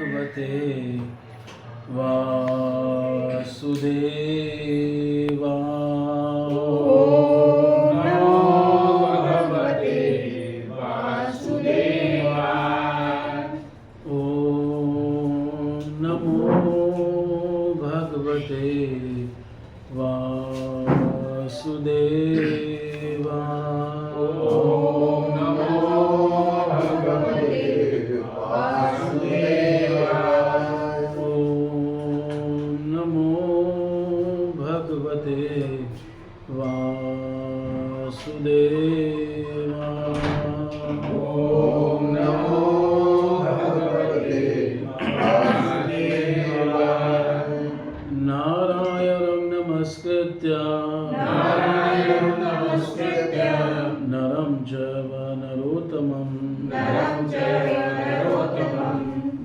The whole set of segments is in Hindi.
भगवते वासुदेवाय। ओम नमो भगवते वासुदेवाय। ओम नमो भगवते वासुदेवाय। ओम नमो भगवते वासुदेवाय। ओम नमो भगवते वासुदेवाय। ओम नमो भगवते वासुदेवाय। नारायणं नमस्कृत्य नारायणं नमस्कृत्य नरं चैव नरोत्तमं नरं चैव नरोत्तमं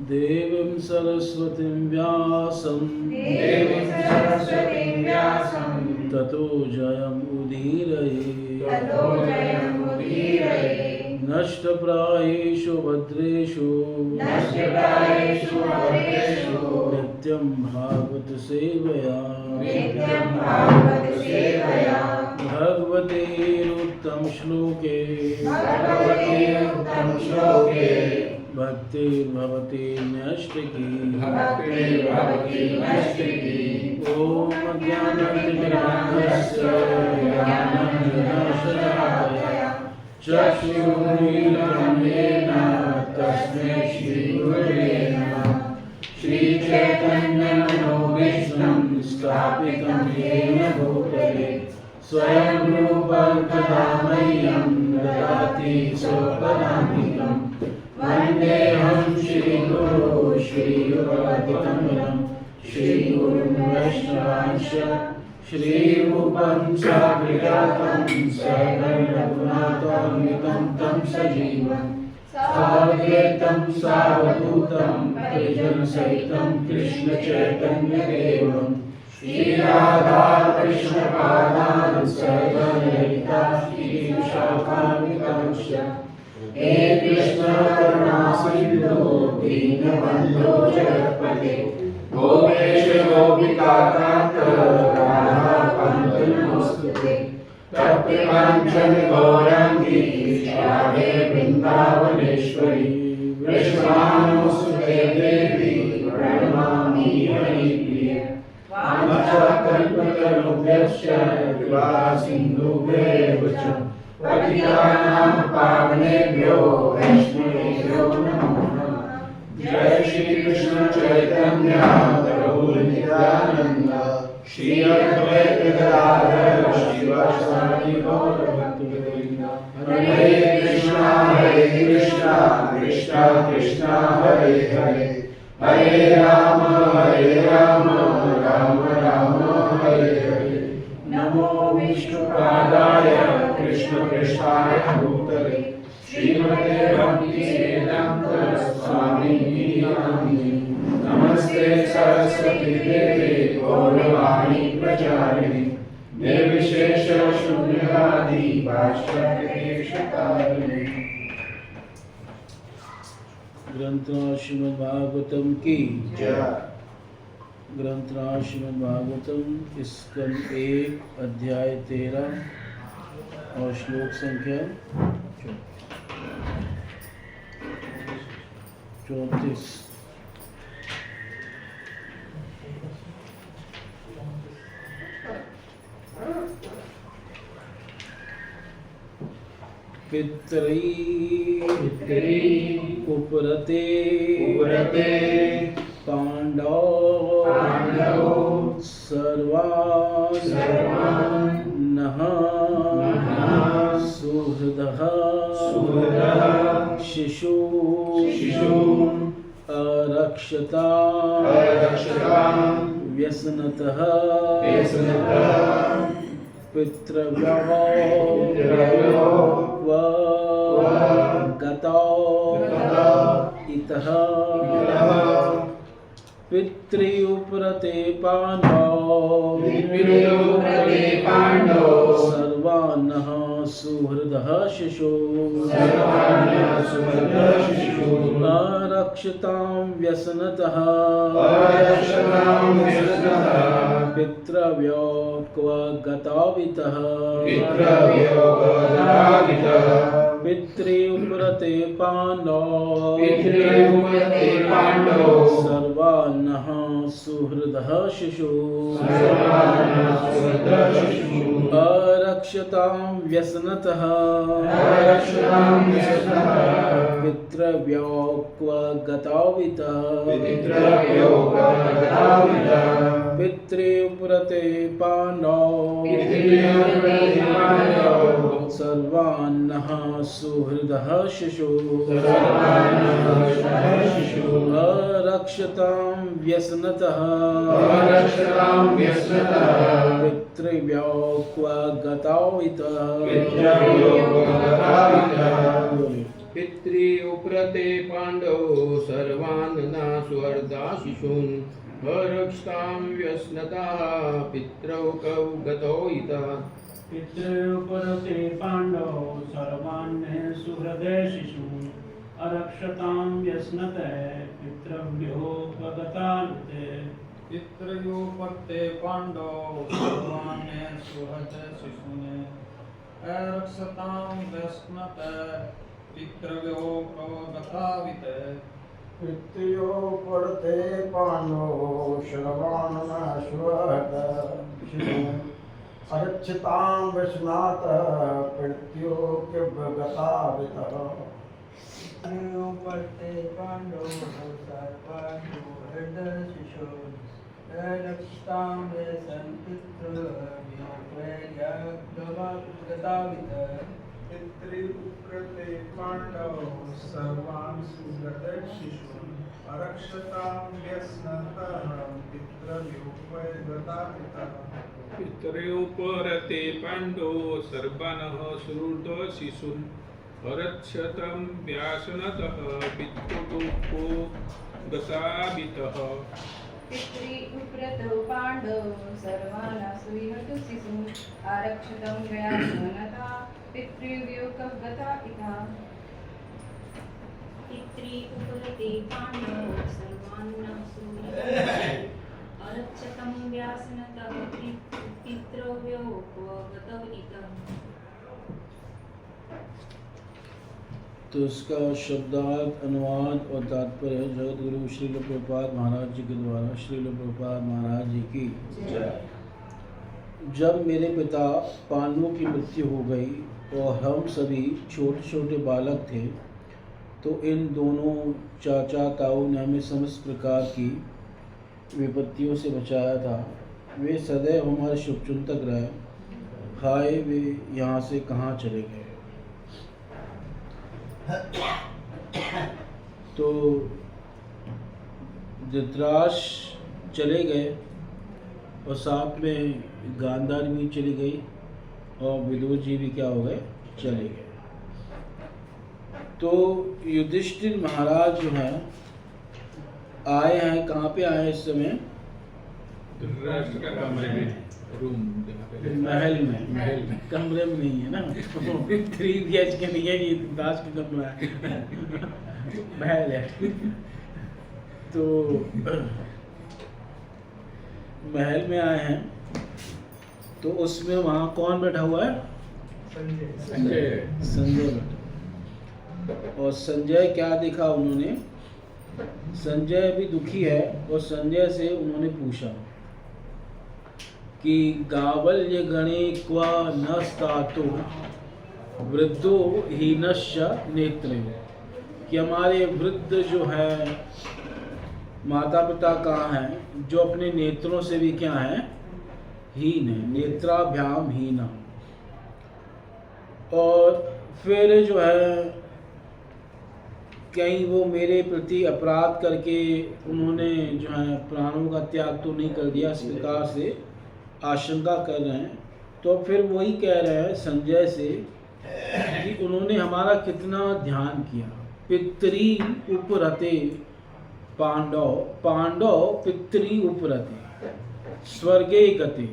देवीं सरस्वतीं व्यासं देवीं सरस्वतीं व्यासं ततो जयमुदीरये। ततो जयमुदीरये। नष्टप्रायेषु भद्रेषु नष्टप्रायेषु भद्रेषु नित्यं भागवत सेवया नित्यं भागवत सेवया भगवतेरुत्तम श्लोके भगवतीरुत्तम श्लोके भक्तिर्भवति नैष्टिकी। भक्तिर्भवति नैष्टिकी। ॐ ज्ञानतिमिरान्धस्य ज्ञानञ्जनशलाकया चक्षुरुन्मीलितं येन तस्मै श्रीगुरवे नमः। श्रीचैतन्यमनोभीष्टं स्थापितं येन भूतले स्वयं रूपं तथा मह्यं ददाति स्वपदान्तिकं। वन्देऽहं श्रीगुरो श्रीयुगपतितमलं श्रीगुरुं वैष्णवांश्च श्रीरूपं साग्रजातं सकलरघुनाथान्वितं तं सजीवं साद्वैतं सावधूतं परिजनसहितं कृष्णचैतन्यदेवं श्रीराधा कृष्णपादान् सकलललिता श्रीविशाखान्वितांश्च। हे कृष्ण करुणा सिन्धो दीनबन्धो जगत्पते गोपेश गोपिकान्त राधाकान्त नमोस्तुते। तप्तकाञ्चन गौराङ्गी राधे वृन्दावनेश्वरी वृषभानुसुते देवी प्रणमामि हरिप्रिये। वाञ्छाकल्पतरुभ्यश्च कृपा सिन्धुभ्येव च पतितानां पावनेभ्यो वैष्णवेभ्यो नमो नमः। जय श्री कृष्ण चैतन्य प्रभु नित्यानंद श्री अद्वैत गदाधर श्रीवासादि गौर भक्तवृंद। हरे कृष्णा कृष्णा कृष्णा हरे हरे हरे राम राम राम हरे हरे। नमो विष्णुपादाय कृष्णपृष्ठाय भूतले श्रीमते भक्तिवेदांत स्वामिनि नामिने। नमस्ते सरस्वती देवे गौरवाणी प्रचारिणे निर्विशेष शून्यवादी भाष्यकारिणे। ग्रंथराज श्रीमद् भागवतम की जय। ग्रंथराज श्रीमद् भागवतम स्कंद 1 अध्याय 13 और श्लोक संख्या 34। पितरी उपरते पांडव सर्वान् नः सुहृदः शिशु अरक्षता व्यसनतः पितृव्यो गतो इतः पितृउपरते पाण्डव सर्वान्नः सुहृदः शिशु अरक्षतां व्यसनतः अरक्षतां व्यसनतः पितृव्योक्वगतावितः पितृव्योक्वगतावितः पितृव्रते पाण्डव पितृव्रते पाण्डव सर्वान्नः सुहृदः शिशुः सर्वान्नः सुहृदः शिशुः अरक्षतां व्यसनतः अरक्षतां व्यसनतः पितृव्योक्वगतावितः पितृव्योक्वगतावितः पितृव्रते पाण्डव पितृव्रते पाण्डव सर्वान्नः सुहृदः शिशुः सर्वान्नः सुहृदः शिशुः अरक्षतां व्यसनतः अरक्षतां व्यसनतः पितृव्योक्वगतावितः पितृव्योक्वगतावितः पितृव्रते पाण्डव सर्वान् नास्वर्धा शिशून् अरक्षतां व्यसनतः पितृकौ गतौ इतः पितृव्रते पाण्डव सर्वान्नः सुहृदः शिशून् अरक्षतां व्यसनतः पितृव्योक्वगतावितः पितृव्योपत्ते पाण्डव सर्वान्नः सुहृदः शिशून् अरक्षतां व्यसनतः पितृव्योक्वगतावितः पितृव्योपत्ते पाण्डव सर्वान्नः सुहृदः शिशून् अरक्षतां व्यसनतः पितृव्योक्वगतावितः पितृव्योपत्ते पाण्डव सर्वान्नः सुहृदः शिशून् अरक्षतां पितृव्योक्वगतावितः पितृव्रते पाण्डव सर्वान् सुहृदः शिशून् अरक्षतां व्यसनतः पितृव्योक्वगतावितः पितृव्योपरते पाण्डव सर्वानः सुहृदः शिशून् अरक्षतं व्यासनतः पितृव्योक्वगतावितः पितृव्रतो पाण्डव सर्वान् सुहृदः शिशून् आरक्षतं व्यासनतः पितृव्योक्वगतावितः पितृव्रते पाण्डव सर्वान् सुहृदः अरक्षतं व्यासनतः पितृव्योक्वगतावितः। तो इसका शब्दार्थ, अनुवाद और तात्पर्य जगत गुरु श्रील प्रभुपाद महाराज जी के द्वारा श्रील प्रभुपाद महाराज जी की जब मेरे पिता पांडवों की मृत्यु हो गई और हम सभी छोटे छोटे बालक थे, तो इन दोनों चाचा ताऊ ने हमें समस्त प्रकार की विपत्तियों से बचाया था। वे सदैव हमारे शुभचिंतक रहे। हाय, वे यहाँ से कहाँ चले गए। तो धृतराष्ट्र चले गए और साथ में गांधारी भी चली गई और विदुर जी भी क्या हो गए, चले गए। तो युधिष्ठिर महाराज जो हैं आए हैं, कहाँ पे आए इस समय? धृतराष्ट्र का कमरे में, रूम महल में कमरे में नहीं है ना 3 BHK नहीं है, ये दास का कमरा है महल है। तो महल में आए हैं, तो उसमें वहाँ कौन बैठा हुआ है? संजय बैठा। और संजय क्या देखा उन्होंने? संजय भी दुखी है और संजय से उन्होंने पूछा कि गावल्य गणे क्वा न स्थातु वृद्धो हीनश्च नेत्रे, कि हमारे वृद्ध जो है माता पिता कहाँ हैं, जो अपने नेत्रों से भी क्या हैं, हीन है, नेत्राभ्याम हीना। और फिर जो है कहीं वो मेरे प्रति अपराध करके उन्होंने जो है प्राणों का त्याग तो नहीं कर दिया, इस प्रकार से आशंका कर रहे हैं। तो फिर वही कह रहे हैं संजय से कि उन्होंने हमारा कितना ध्यान किया। पितरी उपरते पांडव, पांडव पितरी उपरते स्वर्गे गते,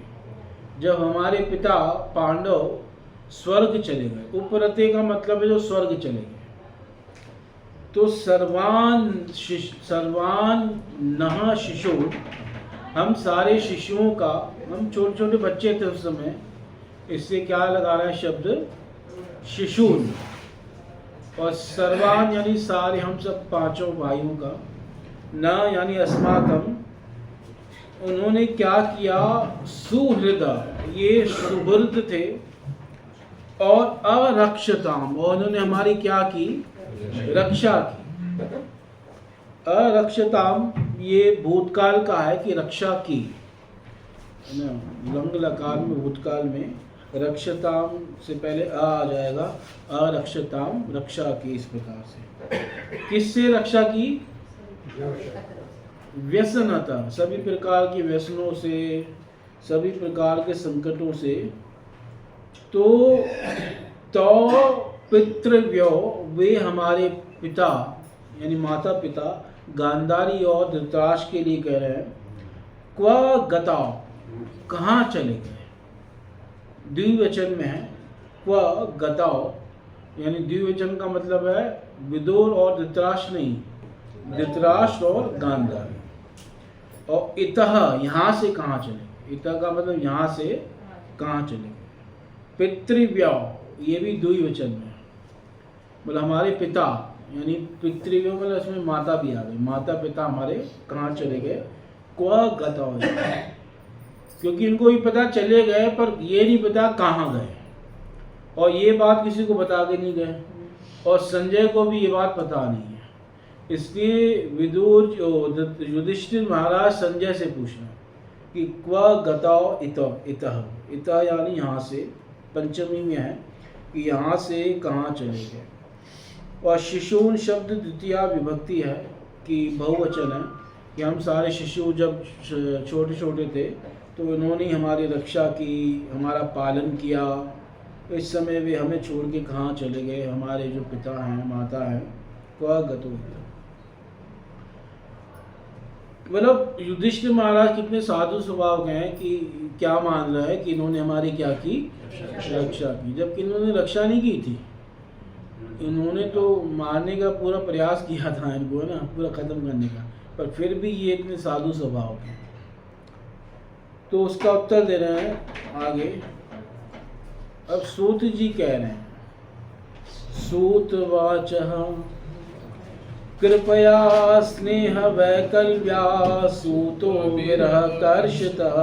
जब हमारे पिता पांडव स्वर्ग चले गए। उपरते का मतलब है जो स्वर्ग चले गए। तो सर्वान नः शिशु, हम सारे शिशुओं का, हम छोटे छोटे बच्चे थे उस समय, इससे क्या लगा रहा है शब्द शिशून, और सर्वान यानी सारे, हम सब पांचों भाइयों का, न यानी अस्माकम, उन्होंने क्या किया, सुहृद, ये सुहृद थे, और अरक्षताम, और उन्होंने हमारी क्या की, रक्षा की। अरक्षताम ये भूतकाल का है कि रक्षा की, है ना, लंग लकार में भूतकाल में, रक्षताम से पहले आ जाएगा, अरक्षताम, रक्षा की, इस प्रकार से। किससे रक्षा की, व्यसनता, सभी प्रकार के व्यसनों से, सभी प्रकार के संकटों से। तो पितृव्यो, वे हमारे पिता यानी माता पिता, गांधारी और धृतराष्ट्र के लिए कह रहे हैं, क्व गताओ, कहाँ चले गए, द्विवचन में है, क्व गताओ, यानी द्विवचन का मतलब है विदुर और धृतराष्ट्र नहीं, धृतराष्ट्र और गांधारी। और इतः, यहाँ से कहाँ चले, इतः का मतलब यहाँ से कहाँ चले गए। पितृव्यो, ये भी द्विवचन में, मतलब हमारे पिता, यानी पितृव्यो मतलब इसमें माता भी आ गई, माता पिता हमारे कहाँ चले गए, क्व गताओ, क्योंकि इनको भी पता चले गए, पर ये नहीं पता कहाँ गए, और ये बात किसी को बता के नहीं गए, और संजय को भी ये बात पता नहीं है। इसलिए विदुर युधिष्ठिर महाराज संजय से पूछना कि क्व गताओ इतः, इतः यानी यहाँ से, पंचमी में है कि यहाँ से कहाँ चले गए। और शिशून शब्द द्वितीया विभक्ति है कि बहुवचन है, कि हम सारे शिशु जब छोटे छोटे थे तो इन्होंने हमारी रक्षा की, हमारा पालन किया, इस समय वे हमें छोड़ के कहाँ चले गए, हमारे जो पिता हैं, माता हैं, क्व गतो। मतलब युधिष्ठिर महाराज कितने साधु स्वभाव के हैं कि क्या मान रहा है कि इन्होंने हमारी क्या की, रक्षा की, जबकि इन्होंने रक्षा नहीं की थी, इन्होंने तो मारने का पूरा प्रयास किया था इनको, है ना, पूरा खत्म करने का, पर फिर भी ये इतने साधु स्वभाव के। तो उसका उत्तर दे रहे हैं आगे। अब सूत जी कह रहे हैं, सूतवाचः कृपया स्नेह वैकल्प्या सूतो विरह कर्षितः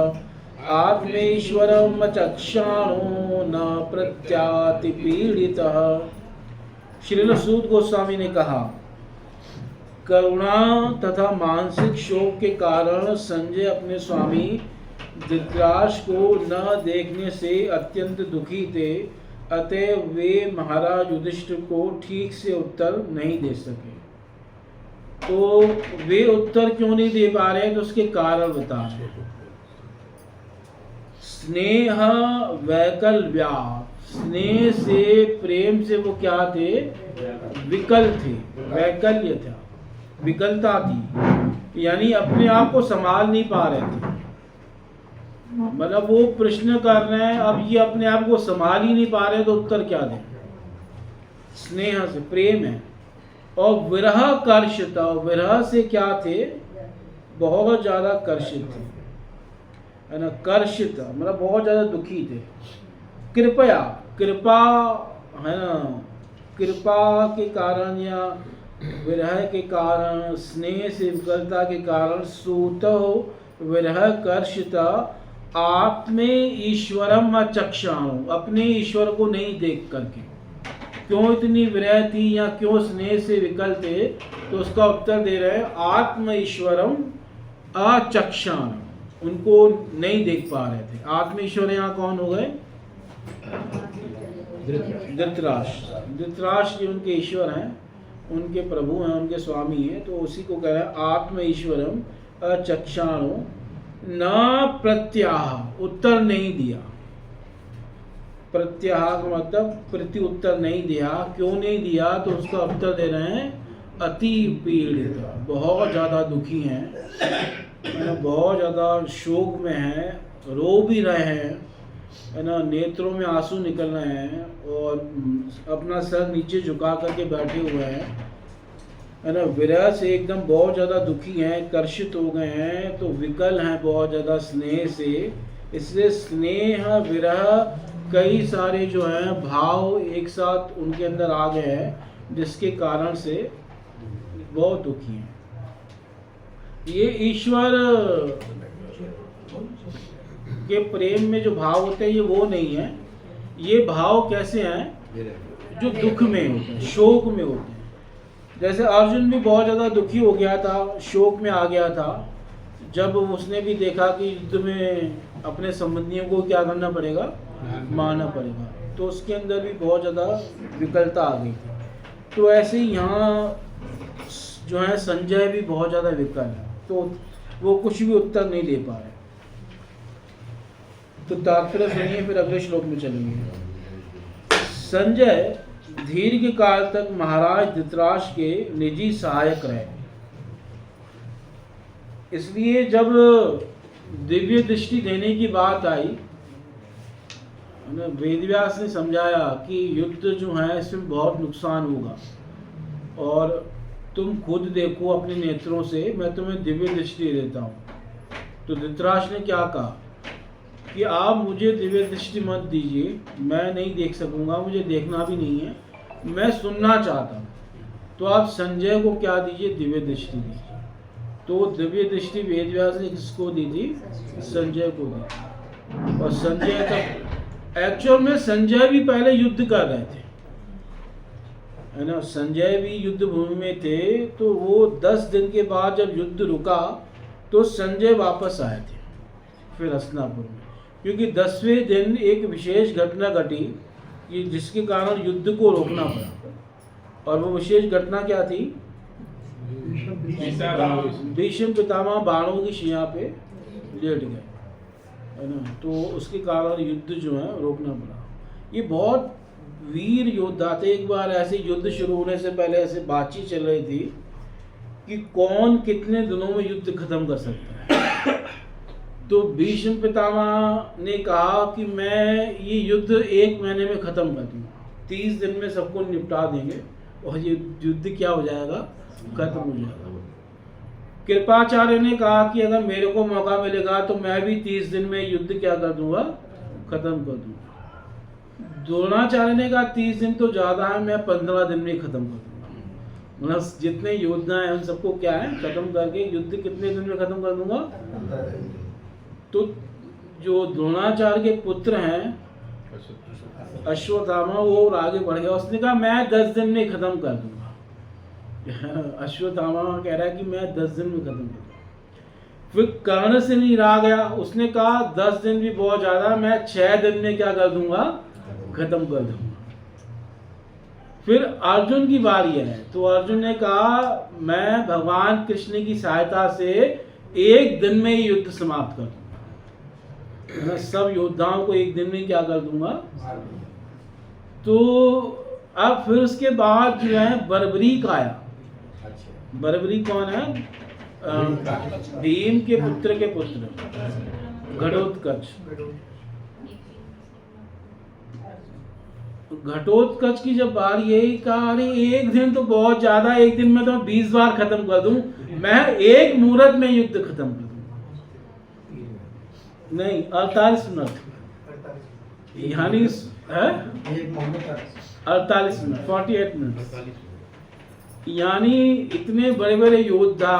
आत्मेश्वरम चक्षाणो न प्रत्याति पीड़ितः। श्रील सूत गोस्वामी ने कहा, करुणा तथा मानसिक शोक के कारण संजय अपने स्वामी धृतराष्ट्र को न देखने से अत्यंत दुखी थे, अतः वे महाराज युधिष्ठिर को ठीक से उत्तर नहीं दे सके। तो वे उत्तर क्यों नहीं दे पा रहे हैं, तो उसके कारण बता रहे हैं। स्नेह वैकल्प्या, स्नेह से, प्रेम से वो क्या थे, विकल थे, वैकल्य था, विकलता थी, यानी अपने आप को संभाल नहीं पा रहे थे। मतलब वो प्रश्न कर रहे हैं, अब ये अपने आप को संभाल ही नहीं पा रहे, तो उत्तर क्या दें। स्नेह से, प्रेम है, और विरह कर्षिता, विरह से क्या थे, बहुत ज्यादा कर्षित थे, है ना, कर्षित मतलब बहुत ज्यादा दुखी थे। कृपया, कृपा है ना, कृपा के कारण या विरह के कारण, स्नेह से विकलता के कारण, सूतो विरह कर्षिता आत्मे ईश्वरम चक्षाणु, अपने ईश्वर को नहीं देख करके। क्यों इतनी विरह थी या क्यों स्नेह से विकल थे, तो उसका उत्तर दे रहे हैं, आत्म ईश्वरम अचक्षाण, उनको नहीं देख पा रहे थे। आत्म ईश्वर यहाँ कौन हो गए, धृतराष्ट्र। धृतराष्ट्र उनके ईश्वर हैं, उनके प्रभु हैं, उनके स्वामी हैं, तो उसी को कह रहे हैं आत्म ईश्वरम अचक्षाणु न प्रत्याह, उत्तर नहीं दिया। प्रत्याह का मतलब प्रति उत्तर नहीं दिया। क्यों नहीं दिया, तो उसका उत्तर दे रहे हैं अति पीड़ित, बहुत ज़्यादा दुखी हैं, बहुत ज़्यादा शोक में हैं, रो भी रहे हैं, है ना, नेत्रों में आंसू निकल रहे हैं और अपना सर नीचे झुका करके बैठे हुए हैं। है ना, विरह से एकदम बहुत ज़्यादा दुखी हैं, कर्षित हो गए हैं, तो विकल हैं बहुत ज़्यादा स्नेह से। इसलिए स्नेह विरह कई सारे जो हैं भाव एक साथ उनके अंदर आ गए हैं, जिसके कारण से बहुत दुखी हैं। ये ईश्वर के प्रेम में जो भाव होते हैं ये वो नहीं है। ये भाव कैसे हैं? जो दुख में होते हैं, शोक में होते हैं। जैसे अर्जुन भी बहुत ज़्यादा दुखी हो गया था, शोक में आ गया था, जब उसने भी देखा कि युद्ध में अपने संबंधियों को क्या करना पड़ेगा, मारना पड़ेगा, तो उसके अंदर भी बहुत ज़्यादा विकलता आ गई थी। तो ऐसे ही यहाँ जो है संजय भी बहुत ज़्यादा विकल है, तो वो कुछ भी उत्तर नहीं दे पा रहे। तो तात्पर्य सुनिए, फिर अगले श्लोक में चलेंगे। संजय दीर्घ काल तक महाराज धृतराष्ट्र के निजी सहायक रहे। इसलिए जब दिव्य दृष्टि देने की बात आई, वेदव्यास ने समझाया कि युद्ध जो है इसमें बहुत नुकसान होगा और तुम खुद देखो अपने नेत्रों से, मैं तुम्हें दिव्य दृष्टि देता हूँ। तो धृतराष्ट्र ने क्या कहा कि आप मुझे दिव्य दृष्टि मत दीजिए, मैं नहीं देख सकूंगा, मुझे देखना भी नहीं है, मैं सुनना चाहता हूँ। तो आप संजय को क्या दीजिए, दिव्य दृष्टि दीजिए। तो दिव्य दृष्टि वेदव्यास ने किसको दी थी, संजय को दी। और संजय तक एक्चुअल में संजय भी पहले युद्ध कर रहे थे, है ना, संजय भी युद्ध भूमि में थे। तो वो 10 दिन के बाद जब युद्ध रुका तो संजय वापस आए थे फिर हस्तिनापुर में, क्योंकि 10वें दिन एक विशेष घटना घटी कि जिसके कारण युद्ध को रोकना पड़ा। और वो विशेष घटना क्या थी? भीष्म पितामह बाणों की शैया पे लेट गए, है ना, तो उसके कारण युद्ध जो है रोकना पड़ा। ये बहुत वीर योद्धा थे। एक बार ऐसे युद्ध शुरू होने से पहले ऐसे बातचीत चल रही थी कि कौन कितने दिनों में युद्ध खत्म कर सकता है। तो भीष्म पितामह ने कहा कि मैं ये युद्ध 1 महीने में खत्म कर दूंगा, 30 दिन में सबको निपटा देंगे और ये युद्ध क्या हो जाएगा, खत्म हो जाएगा। कृपाचार्य ने कहा कि अगर मेरे को मौका मिलेगा तो मैं भी 30 दिन में युद्ध क्या कर दूंगा, खत्म कर दूंगा। द्रोणाचार्य ने कहा 30 दिन तो ज्यादा है, मैं 15 दिन में खत्म कर दूंगा। मतलब जितने योद्धा हैं उन सबको क्या है, खत्म करके युद्ध कितने दिन में खत्म कर दूंगा। तो जो द्रोणाचार्य के पुत्र हैं अश्वत्थामा, वो और आगे बढ़ गया, उसने कहा मैं 10 दिन में खत्म कर दूंगा। अश्वत्थामा कह रहा है कि मैं 10 दिन में खत्म कर दूंगा। फिर कर्ण से नहीं रहा गया, उसने कहा 10 दिन भी बहुत ज्यादा, मैं 6 दिन में क्या कर दूंगा, खत्म कर दूंगा। फिर अर्जुन की बारी है, तो अर्जुन ने कहा मैं भगवान कृष्ण की सहायता से 1 दिन में ही युद्ध समाप्त कर दूंगा, मैं सब योद्धाओं को 1 दिन में क्या कर दूंगा। तो अब फिर उसके बाद जो है बर्बरीक आया। बर्बरीक कौन है? भीम के पुत्र के पुत्र घटोत्कच। घटोत्कच की जब बारी यही कहा, अरे 1 दिन तो बहुत ज्यादा, 1 दिन में तो 20 बार खत्म कर दूं, मैं 1 मुहूर्त में युद्ध खत्म कर दूं। नहीं, 48 मिनट, यानी 48 मिनट, 48 मिनट। यानी इतने बड़े बड़े योद्धा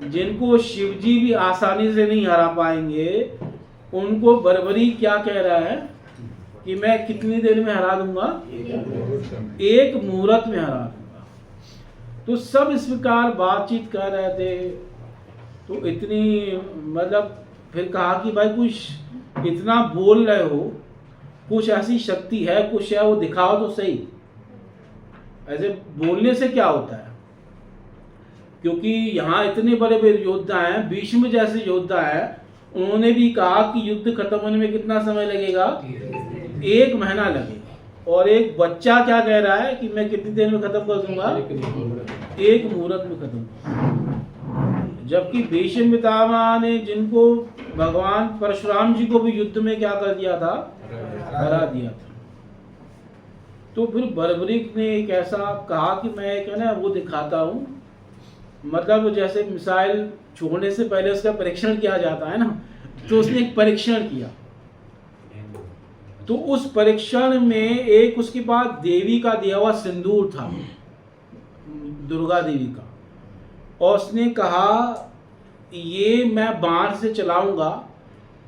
जिनको शिवजी भी आसानी से नहीं हरा पाएंगे, उनको बर्बरी क्या कह रहा है कि मैं कितनी देर में हरा दूंगा, 1 मुहूर्त में हरा दूंगा। तो सब इस प्रकार बातचीत कर रहे थे। तो इतनी मतलब फिर कहा कि भाई कुछ इतना बोल रहे हो, कुछ ऐसी शक्ति है, कुछ है, वो दिखाओ तो सही। ऐसे बोलने से क्या होता है, क्योंकि यहाँ इतने बड़े बड़े योद्धा हैं, भीष्म जैसे योद्धा हैं, उन्होंने भी कहा कि युद्ध खत्म होने में कितना समय लगेगा, 1 महीना लगेगा। और एक बच्चा क्या कह रहा है कि मैं कितनी देर में खत्म कर दूंगा, 1 मुहूर्त में खत्म। जबकि भीष्म पितामह ने जिनको भगवान परशुराम जी को भी युद्ध में क्या कर दिया था, हरा दिया था। तो फिर बर्बरीक ने एक ऐसा कहा कि मैं क्या ना वो दिखाता हूँ मतलब जैसे मिसाइल छोड़ने से पहले उसका परीक्षण किया जाता है ना, तो उसने एक परीक्षण किया। तो उस परीक्षण में एक उसके पास देवी का दिया हुआ सिंदूर था, दुर्गा देवी का, और उसने कहा ये मैं बाण से चलाऊंगा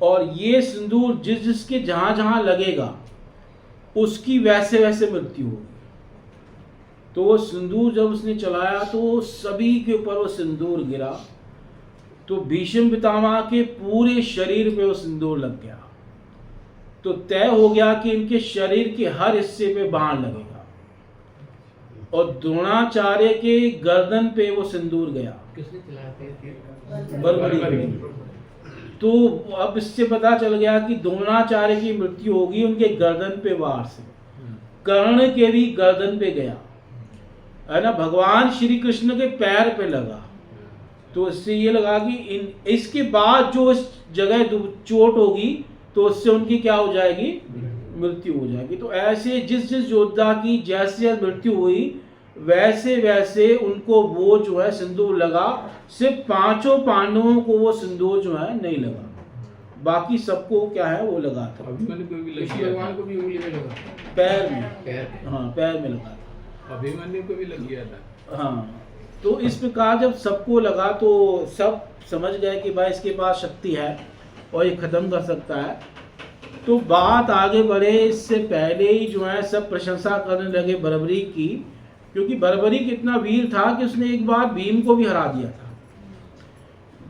और ये सिंदूर जिस जिसके जहां जहां लगेगा उसकी वैसे वैसे मृत्यु होगी। तो वो सिंदूर जब उसने चलाया तो सभी के ऊपर वो सिंदूर गिरा, तो भीष्म पितामह के पूरे शरीर पे वो सिंदूर लग गया। तो तय हो गया कि इनके शरीर के हर हिस्से पे बाण लगेगा, और द्रोणाचार्य के गर्दन पे वो सिंदूर गया। किसने चलाते थे? बर्बरी। तो अब इससे पता चल गया कि द्रोणाचार्य की मृत्यु होगी उनके गर्दन पे वार से। कर्ण के भी गर्दन पे गया, है ना, भगवान श्री कृष्ण के पैर पे लगा। तो इससे ये लगा कि इसके बाद जो इस जगह चोट होगी तो उससे उनकी क्या हो जाएगी, मृत्यु हो जाएगी। तो ऐसे जिस जिस योद्धा की जैसे मृत्यु हुई वैसे वैसे उनको वो जो है सिंदूर लगा। सिर्फ 5 पांडवों को वो सिंदूर जो है नहीं लगा, बाकी सबको क्या है वो लगा था। अभिमन्यु को भी लग कृष्ण गया भगवान था। को भी उंगली में लगा, पैर में, पैर पे। हाँ पैर में लगा था। अभिमन्यु को भी लग गया था। हाँ, तो इस प्रकार जब सबको लगा तो सब समझ गए कि भाई इसके पास शक्ति है और ये खत्म कर सकता है। तो बात आगे बढ़े इससे पहले ही जो है सब प्रशंसा करने लगे बर्बरी की, क्योंकि बर्बरी कितना वीर था कि उसने एक बार भीम को भी हरा दिया था।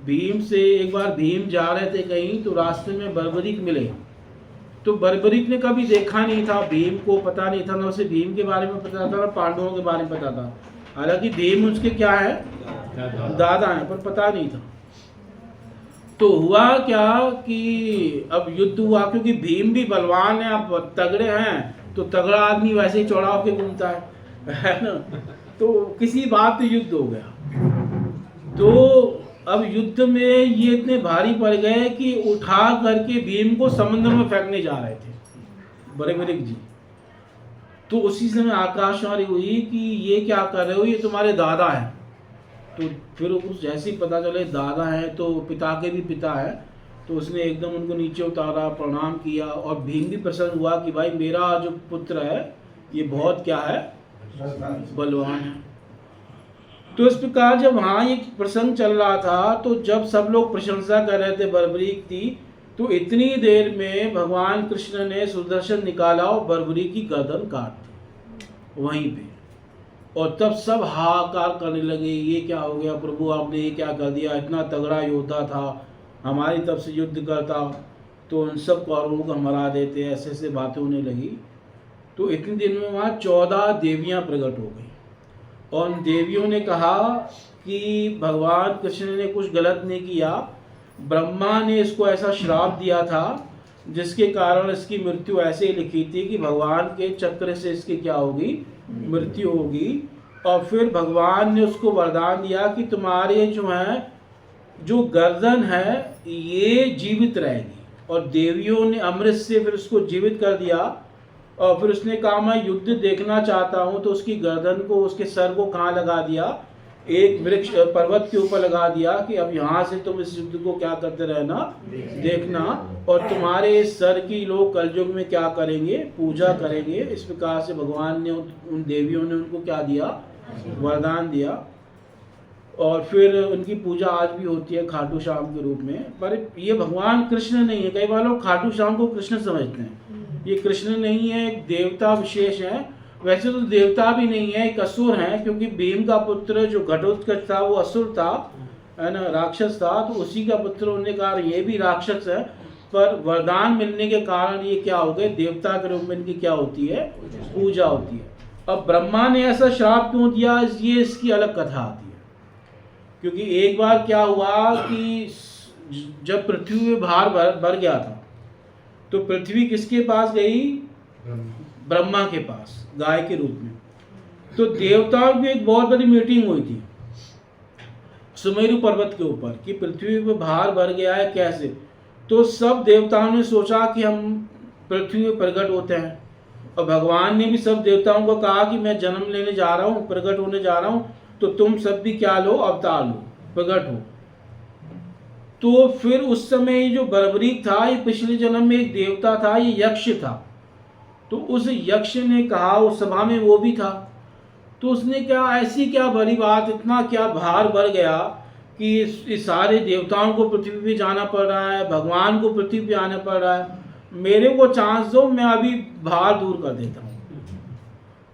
भीम से एक बार भीम जा रहे थे कहीं, तो रास्ते में बर्बरीक मिले। तो बर्बरीक ने कभी देखा नहीं था, भीम को पता नहीं था, ना उसे भीम के बारे में पता था ना पांडवों के बारे में पता था। हालांकि भीम उसके क्या है, दादा हैं, पर पता नहीं था। तो हुआ क्या कि अब युद्ध हुआ, क्योंकि भीम भी बलवान है, अब तगड़े हैं, तो तगड़ा आदमी वैसे ही चौड़ा होके घूमता है ना। तो किसी बात पे युद्ध हो गया। तो अब युद्ध में ये इतने भारी पड़ गए कि उठा करके भीम को समुद्र में फेंकने जा रहे थे बर्बरीक जी। तो उसी समय आकाशवाणी हुई कि ये क्या कर रहे हो, ये तुम्हारे दादा हैं। तो फिर उस जैसे ही पता चले दादा हैं तो पिता के भी पिता है, तो उसने एकदम उनको नीचे उतारा, प्रणाम किया, और भीम भी प्रसन्न हुआ कि भाई मेरा जो पुत्र है ये बहुत क्या है, बलवान है। तो इस प्रकार जब वहाँ एक प्रसंग चल रहा था, तो जब सब लोग प्रशंसा कर रहे थे बर्बरीक की, तो इतनी देर में भगवान कृष्ण ने सुदर्शन निकाला और बर्बरीक की गर्दन काट दी वहीं पे। और तब सब हाहाकार करने लगे, ये क्या हो गया प्रभु, आपने ये क्या कर दिया, इतना तगड़ा योद्धा था, हमारी तरफ से युद्ध करता तो उन सब कौरवों को मरा देते, ऐसे ऐसे बातें होने लगी। तो इतने दिन में वहाँ 14 देवियाँ प्रकट हो गई, और उन देवियों ने कहा कि भगवान कृष्ण ने कुछ गलत नहीं किया, ब्रह्मा ने इसको ऐसा श्राप दिया था जिसके कारण इसकी मृत्यु ऐसे ही लिखी थी कि भगवान के चक्र से इसकी क्या होगी, मृत्यु होगी। और फिर भगवान ने उसको वरदान दिया कि तुम्हारे जो है जो गर्दन है ये जीवित रहेगी। और देवियों ने अमृत से फिर उसको जीवित कर दिया, और फिर उसने कहा मैं युद्ध देखना चाहता हूँ, तो उसकी गर्दन को, उसके सर को कहाँ लगा दिया, एक वृक्ष पर्वत के ऊपर लगा दिया कि अब यहाँ से तुम इस युद्ध को क्या करते रहना, देखना, और तुम्हारे सर की लोग कलयुग में क्या करेंगे, पूजा करेंगे। इस प्रकार से भगवान ने उन देवियों ने उनको क्या दिया, वरदान दिया। और फिर उनकी पूजा आज भी होती है खाटू श्याम के रूप में। पर ये भगवान कृष्ण नहीं है, कई बार लोग खाटू श्याम को कृष्ण समझते हैं, ये कृष्ण नहीं है, एक देवता विशेष है। वैसे तो देवता भी नहीं है, एक असुर है, क्योंकि भीम का पुत्र जो घटोत्कच था वो असुर था, है ना, राक्षस था। तो उसी का पुत्र होने के कारण ये भी राक्षस है, पर वरदान मिलने के कारण ये क्या हो गए, देवता के रूप में इनकी क्या होती है, पूजा होती है। अब ब्रह्मा ने ऐसा श्राप क्यों दिया, ये इसकी अलग कथा आती है। क्योंकि एक बार क्या हुआ कि जब पृथ्वी में भार बढ़ गया था, तो पृथ्वी किसके पास गई, ब्रह्मा के पास, गाय के रूप में। तो देवताओं की एक बहुत बड़ी मीटिंग हुई थी सुमेरु पर्वत के ऊपर कि पृथ्वी पे भार बढ़ गया है कैसे। तो सब देवताओं ने सोचा कि हम पृथ्वी पे प्रकट होते हैं, और भगवान ने भी सब देवताओं को कहा कि मैं जन्म लेने जा रहा हूँ, प्रकट होने जा रहा हूँ, तो तुम सब भी क्या लो, अवतार लो, प्रकट हो। तो फिर उस समय ये जो बर्बरीक था, ये पिछले जन्म में एक देवता था, ये यक्ष था। तो उस यक्ष ने कहा, उस सभा में वो भी था, तो उसने क्या, ऐसी क्या बड़ी बात, इतना क्या भार बढ़ गया कि इस सारे देवताओं को पृथ्वी पे जाना पड़ रहा है, भगवान को पृथ्वी पे आना पड़ रहा है, मेरे को चांस दो, मैं अभी भार दूर कर देता हूँ।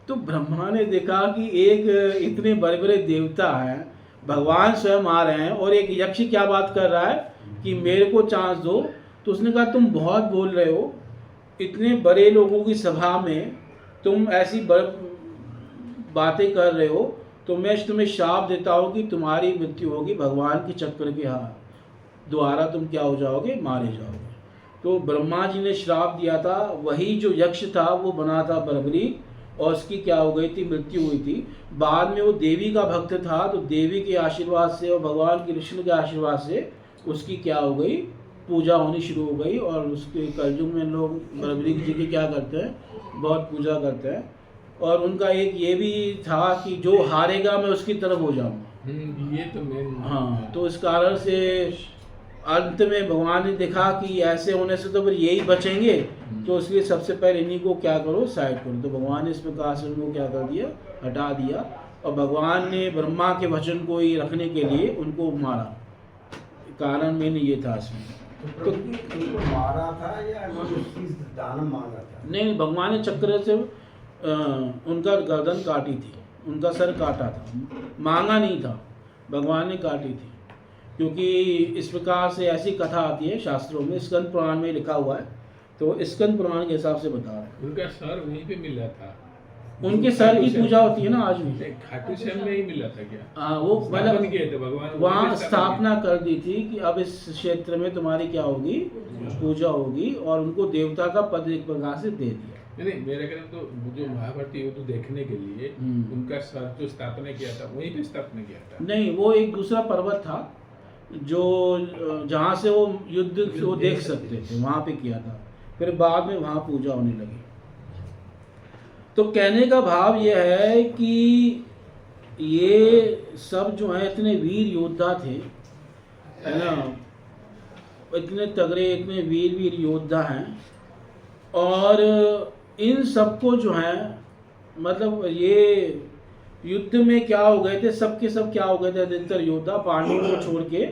तो ब्रह्मा ने देखा कि एक इतने बड़े बड़े देवता हैं, भगवान स्वयं आ रहे हैं, और एक यक्ष क्या बात कर रहा है कि मेरे को चांस दो। तो उसने कहा तुम बहुत बोल रहे हो, इतने बड़े लोगों की सभा में तुम ऐसी बातें कर रहे हो, तो मैं तुम्हें श्राप देता हूँ कि तुम्हारी मृत्यु होगी, भगवान के चक्कर के द्वारा तुम क्या हो जाओगे, मारे जाओगे। तो ब्रह्मा जी ने श्राप दिया था, वही जो यक्ष था वो बना था बर्बरीक, और उसकी क्या हो गई थी, मृत्यु हुई थी। बाद में वो देवी का भक्त था, तो देवी के आशीर्वाद से और भगवान कृष्ण के आशीर्वाद से उसकी क्या हो गई, पूजा होनी शुरू हो गई। और उसके कलयुग में लोग बर्बरीक जी की क्या करते हैं, बहुत पूजा करते हैं। और उनका एक ये भी था कि जो हारेगा मैं उसकी तरफ हो जाऊंगा। ये तो मेन। हाँ, तो इस कारण से अंत में भगवान ने देखा कि ऐसे होने से तो फिर यही बचेंगे, तो इसलिए सबसे पहले इन्हीं को क्या करो, साइड करो। तो भगवान ने इस प्रकार से उनको क्या कर दिया, हटा दिया, और भगवान ने ब्रह्मा के वचन को ही रखने के लिए उनको मारा। कारण मेन ये था इसमें। तो उनको मारा था या दान मांगा था? नहीं, भगवान ने चक्र से उनका गर्दन काटी थी, उनका सर काटा था, मांगा नहीं था, भगवान ने काटी थी। क्योंकि इस प्रकार से ऐसी कथा आती है शास्त्रों में, स्कंद पुराण में लिखा हुआ है, तो स्कंद पुराण के हिसाब से बता रहे हैं। उनका सर वहीं पे मिला था, उनके सर की पूजा होती है ना आज भी। खाटू श्याम में ही मिला था क्या? हाँ, वो स्थापन किए थे भगवान, वहाँ स्थापना कर दी थी कि अब इस क्षेत्र में तुम्हारी क्या होगी, पूजा होगी, और उनको देवता का पद एक प्रकार से दे दिया। नहीं, मेरे ख्याल तो जो महाभारत युद्ध देखने के लिए उनका सर जो स्थापना किया था वहीं पे स्थापना किया था। नहीं, वो एक दूसरा पर्वत था जो जहाँ से वो युद्ध वो देख सकते थे, वहाँ पे किया था। फिर बाद में वहाँ पूजा होने लगी। तो कहने का भाव यह है कि ये सब जो है इतने वीर योद्धा थे, है ना, इतने तगड़े, इतने वीर योद्धा हैं, और इन सबको जो है, मतलब ये युद्ध में क्या हो गए थे, सबके सब क्या हो गए थे, अधिकतर योद्धा पांडवों को छोड़ के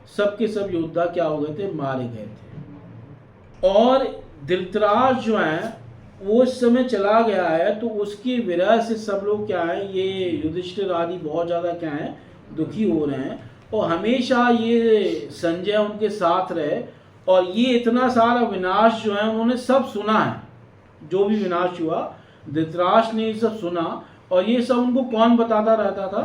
सबके सब योद्धा क्या हो गए थे, मारे गए थे। और धृतराष्ट्र जो है वो इस समय चला गया है, तो उसकी विरह से सब लोग क्या है, ये युधिष्ठिर आदि बहुत ज़्यादा क्या है, दुखी हो रहे हैं। और हमेशा ये संजय उनके साथ रहे, और ये इतना सारा विनाश जो है उन्होंने सब सुना है, जो भी विनाश हुआ धृतराष्ट्र ने ये सब सुना। और ये सब उनको कौन बताता रहता था,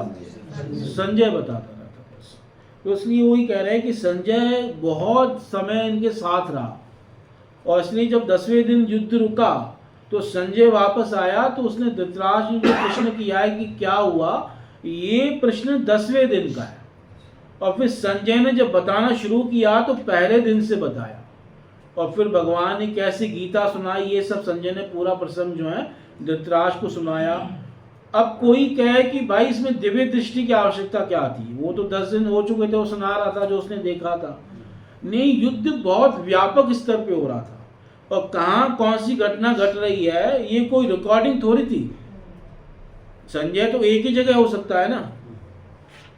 संजय बताता रहता था। तो इसलिए वही कह रहे हैं कि संजय बहुत समय इनके साथ रहा, और इसलिए जब 10वें दिन युद्ध रुका तो संजय वापस आया, तो उसने धृतराष्ट्र ने जो प्रश्न किया है कि क्या हुआ, ये प्रश्न 10वें दिन का है। और फिर संजय ने जब बताना शुरू किया तो पहले दिन से बताया, और फिर भगवान ने कैसे गीता सुनाई, ये सब संजय ने पूरा प्रसंग जो है धृतराष्ट्र को सुनाया। अब कोई कहे कि भाई इसमें दिव्य दृष्टि की आवश्यकता क्या थी, वो तो 10 दिन हो चुके थे, वो सुना रहा था जो उसने देखा था। नहीं, युद्ध बहुत व्यापक स्तर पे हो रहा था, और कहाँ कौन सी घटना घट रही है ये कोई रिकॉर्डिंग थोड़ी थी। संजय तो एक ही जगह हो सकता है ना,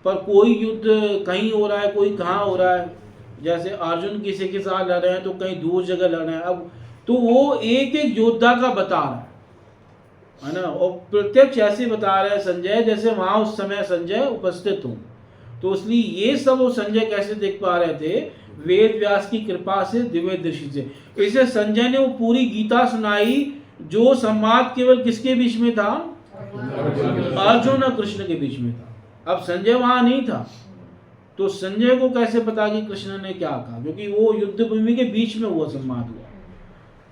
पर कोई युद्ध कहीं हो रहा है, कोई कहाँ हो रहा है। जैसे अर्जुन किसी के साथ लड़ रहे हैं तो कहीं दूर जगह लड़ रहे हैं, अब तो वो एक एक योद्धा का बता रहा है ना, और प्रत्यक्ष ऐसे बता रहे हैं संजय जैसे वहाँ उस समय संजय उपस्थित हो। तो इसलिए ये सब वो संजय कैसे देख पा रहे थे, वेद व्यास की कृपा से, दिव्य दृष्टि से। इसे संजय ने वो पूरी गीता सुनाई, जो संवाद केवल किसके बीच में था, अर्जुन और कृष्ण के बीच में था। अब संजय वहां नहीं था, तो संजय को कैसे पता कि कृष्ण ने क्या कहा, क्योंकि वो युद्ध भूमि के बीच में हुआ संवाद हुआ।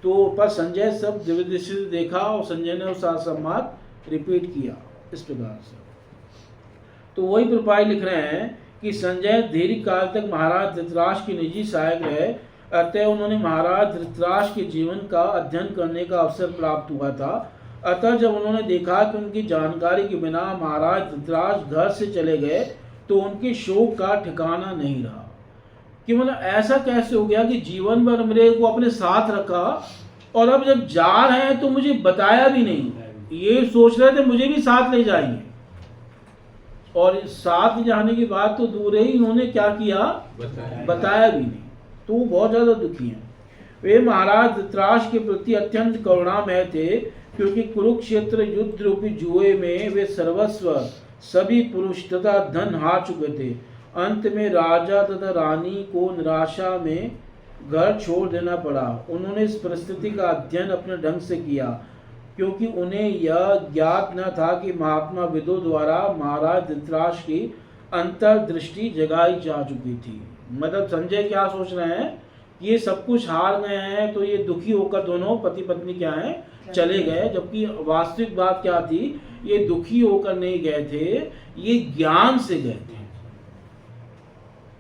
तो पर संजय सब दिव्य दृष्टि से देखा, और संजय ने उस संवाद रिपीट किया इस प्रकार से। तो वही प्रपाई लिख रहे हैं कि संजय दीर्घ काल तक महाराज धृतराष्ट्र के निजी सहायक रहे, अतः उन्होंने महाराज धृतराष्ट्र के जीवन का अध्ययन करने का अवसर प्राप्त हुआ था। अतः जब उन्होंने देखा कि उनकी जानकारी के बिना महाराज धृतराष्ट्र घर से चले गए तो उनके शोक का ठिकाना नहीं रहा। कि मतलब ऐसा कैसे हो गया कि जीवन भर मेरे को अपने साथ रखा और अब जब जा रहे हैं तो मुझे बताया भी नहीं। ये सोच रहे थे मुझे भी साथ ले जाएंगे, और साथ जाने की बात तो दूर है, इन्होंने क्या किया, बताया भी नहीं। तो वो बहुत ज़्यादा दुखी हैं। वे महाराज धृतराष्ट्र के प्रति अत्यंत करुणामय थे, क्योंकि कुरुक्षेत्र युद्ध रूपी जुए में वे सर्वस्व, सभी पुरुष तथा धन हार चुके थे। अंत में राजा तथा रानी को निराशा में घर छोड़ देना पड़ा। उन्होंने इस परिस्थिति का अध्ययन अपने ढंग से किया, क्योंकि उन्हें यह ज्ञात न था कि महात्मा विदुर द्वारा महाराज धृतराष्ट्र की अंतर्दृष्टि जगाई जा चुकी थी। मतलब संजय क्या सोच रहे हैं कि ये सब कुछ हार गए हैं, तो ये दुखी होकर दोनों पति पत्नी क्या हैं, चले गए। जबकि वास्तविक बात क्या थी, ये दुखी होकर नहीं गए थे, ये ज्ञान से गए थे,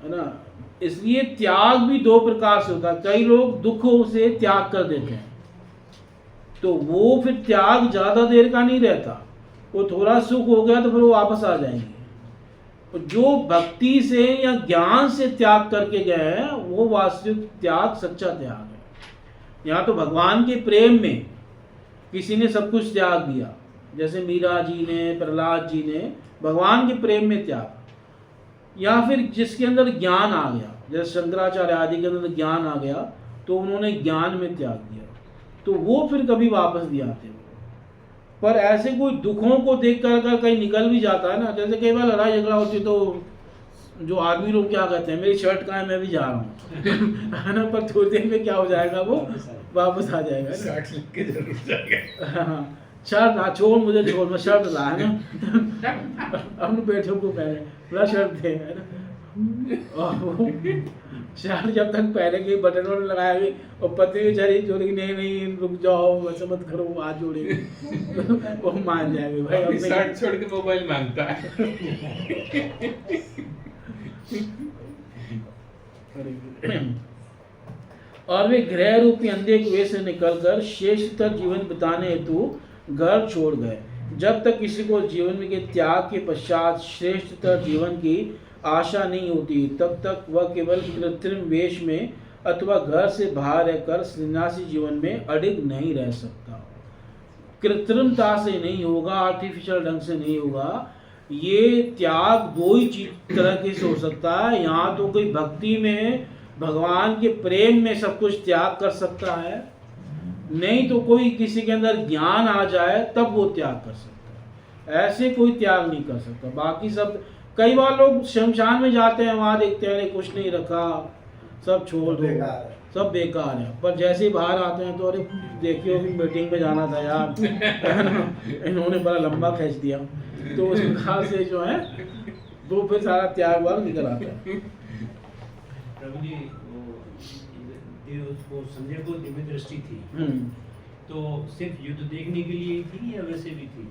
है ना। इसलिए त्याग भी दो प्रकार से होता है। कई लोग दुखों से त्याग कर देते हैं, तो वो फिर त्याग ज्यादा देर का नहीं रहता, वो थोड़ा सुख हो गया तो फिर वो वापस आ जाएंगे। जो भक्ति से या ज्ञान से त्याग करके गए हैं वो वास्तविक त्याग, सच्चा त्याग है। यहाँ तो भगवान के प्रेम में किसी ने सब कुछ त्याग दिया, जैसे मीरा जी ने, प्रहलाद जी ने भगवान के प्रेम में त्याग, या फिर जिसके अंदर ज्ञान आ गया, जैसे शंकराचार्य आदि के अंदर ज्ञान आ गया तो उन्होंने ज्ञान में त्याग दिया, तो वो फिर कभी वापस नहीं आते। पर ऐसे कोई दुखों को देख कर कहीं निकल भी जाता है ना, जैसे कई बार लड़ाई झगड़ा होती है तो जो आदमी लोग क्या कहते हैं, मेरी शर्ट कहाँ है, मैं भी जा रहा हूँ है ना। पर थोड़ी देर में क्या हो जाएगा, वो वापस आ जाएगा, हाँ शर्ट ना छोड़, मुझे छोड़, मैं शर्ट ला है ना अपने बेटों को पहने, पूरा शर्ट दे, है ना। और वो शर्ट जब तक पहने के बटन वटन लगाया गई और पति बेचारी जोड़ेगी, नहीं नहीं रुक जाओ, वैसे मत करो, वो हाथ जोड़ेगी वो मान जाएंगे भाई, अब शर्ट छोड़ के मोबाइल मांगता है। और वे गृह रूपी अंधे कुएं से निकलकर श्रेष्ठतर जीवन बिताने हेतु घर छोड़ गए। जब तक किसी को जीवन के त्याग के पश्चात श्रेष्ठतर जीवन की आशा नहीं होती, तब तक वह केवल कृत्रिम वेश में अथवा घर से बाहर रहकर सन्यासी जीवन में अडिग नहीं रह सकता। कृत्रिमता से नहीं होगा, आर्टिफिशियल ढंग से नहीं होगा। ये त्याग दो ही तरह से हो सकता है। यहाँ तो कोई भक्ति में, भगवान के प्रेम में सब कुछ त्याग कर सकता है, नहीं तो कोई किसी के अंदर ज्ञान आ जाए तब वो त्याग कर सकता है। ऐसे कोई त्याग नहीं कर सकता। बाकी सब, कई बार लोग शमशान में जाते हैं, वहाँ देखते हैं कुछ नहीं रखा, सब छोड़ दो, सब बेकार है। पर जैसे ही बाहर आते हैं तो अरे देखियो मीटिंग में जाना था यार इन्होंने बड़ा लंबा खींच दिया, तो उस प्रकार से जो है वो फिर सारा त्याग वाग निकल आता है। प्रभु जी, वो संजय को दिव्य दृष्टि थी, तो सिर्फ युद्ध देखने के लिए थी या वैसे भी थी?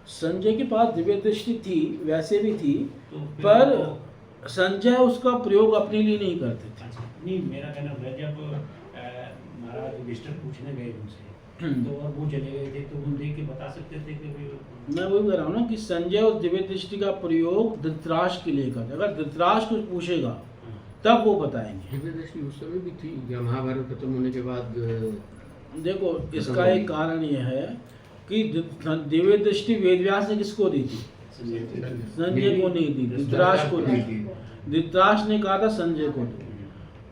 संजय के पास दिव्य दृष्टि थी, वैसे भी थी, तो पर संजय उसका प्रयोग अपने लिए नहीं करते थे। नहीं, मेरा कहना है जब महाराज मिस्टर पूछने गए उनसे तो और वो चले गए थे, तो वो देख के बता सकते थे कि मैं वही कह रहा हूँ ना कि संजय उस दिव्य दृष्टि का प्रयोग धृतराष्ट्र के लिए करते। अगर धृतराष्ट्र कुछ पूछेगा तब वो बताएंगे। दिव्य दृष्टि उस समय भी थी या महाभारत खत्म होने के बाद? देखो, इसका एक कारण यह है कि दिव्य दृष्टि वेदव्यास ने किसको दी थी? संजय को नहीं दी, धृतराष्ट्र को दी थी। धृतराष्ट्र ने कहा था संजय को दो,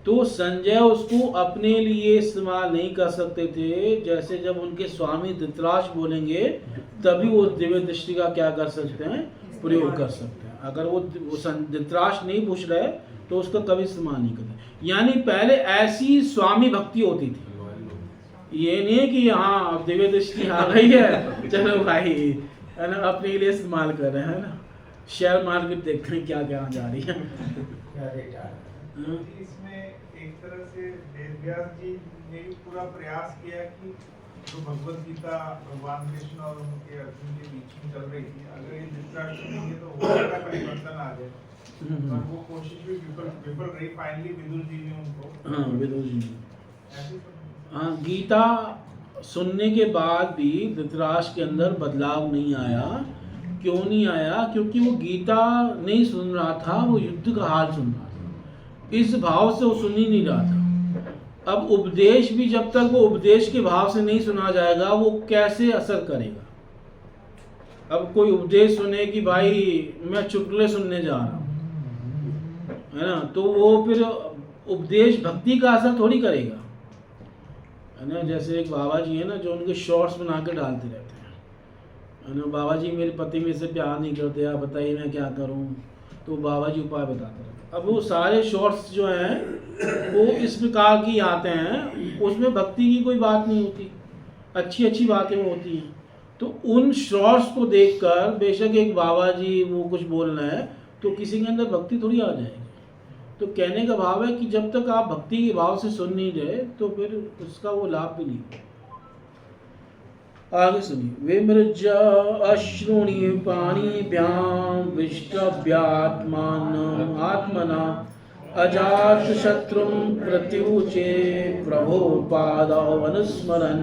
तो संजय उसको अपने लिए इस्तेमाल नहीं कर सकते थे। जैसे जब उनके स्वामी धृतराष्ट्र बोलेंगे तभी वो दिव्य दृष्टि का क्या कर सकते हैं, प्रयोग कर सकते हैं। अगर वो धृतराष्ट्र नहीं पूछ रहे तो उसका कभी इस्तेमाल नहीं करते। यानी पहले ऐसी स्वामी भक्ति होती थी, ये नहीं कि हाँ अब दिव्य दृष्टि आ गई है चलो भाई, है ना, अपने लिए इस्तेमाल कर रहे हैं ना। शेयर मार्केट देखते हैं क्या क्या जा रही है। इसमें एक तरह से वेदव्यास जी ने भी पूरा प्रयास किया कि जो भगवत गीता भगवान कृष्ण और उनके अर्जुन के बीच में चल रही थी, अगर ये धृतराष्ट्र नहीं है तो हो सकता परिवर्तन आ जाए, पर वो कोशिश भी विफल रही। फाइनली विदुर जी ने उनको, हाँ विदुर जी, ऐसे हाँ गीता सुनने के बाद भी धृतराष्ट्र के अंदर बदलाव नहीं आया। क्यों नहीं आया? क्योंकि वो गीता नहीं सुन रहा था, वो युद्ध का हाल सुन रहा था। इस भाव से वो सुन ही नहीं रहा था। अब उपदेश भी जब तक वो उपदेश के भाव से नहीं सुना जाएगा, वो कैसे असर करेगा? अब कोई उपदेश सुने कि भाई मैं चुटकुले सुनने जा रहा हूँ, है ना, तो वो फिर उपदेश भक्ति का असर थोड़ी करेगा, है ना। जैसे एक बाबा जी है ना, जो उनके शॉर्ट्स बना के डालते रहते हैं, है ना। बाबा जी मेरे पति मेरे से प्यार नहीं करते, आप बताइए मैं क्या करूं? तो बाबा जी उपाय बताते रहते। अब वो सारे शॉर्ट्स जो हैं वो इस प्रकार की आते हैं, उसमें भक्ति की कोई बात नहीं होती, अच्छी अच्छी बातें होती हैं। तो उन शॉर्ट्स को देखकर बेशक एक बाबा जी वो कुछ बोल रहे हैं तो किसी के अंदर भक्ति थोड़ी आ जाएगी। तो कहने का भाव है कि जब तक आप भक्ति के भाव से सुन नहीं रहे तो फिर उसका वो लाभ भी नहीं होगा। आगे सुनिए। विमृज अश्रुणि पाणिभ्यां विष्टभ्यात्मान आत्मना अजात शत्रुं प्रत्युचे प्रभो पादौ अनुस्मरन्।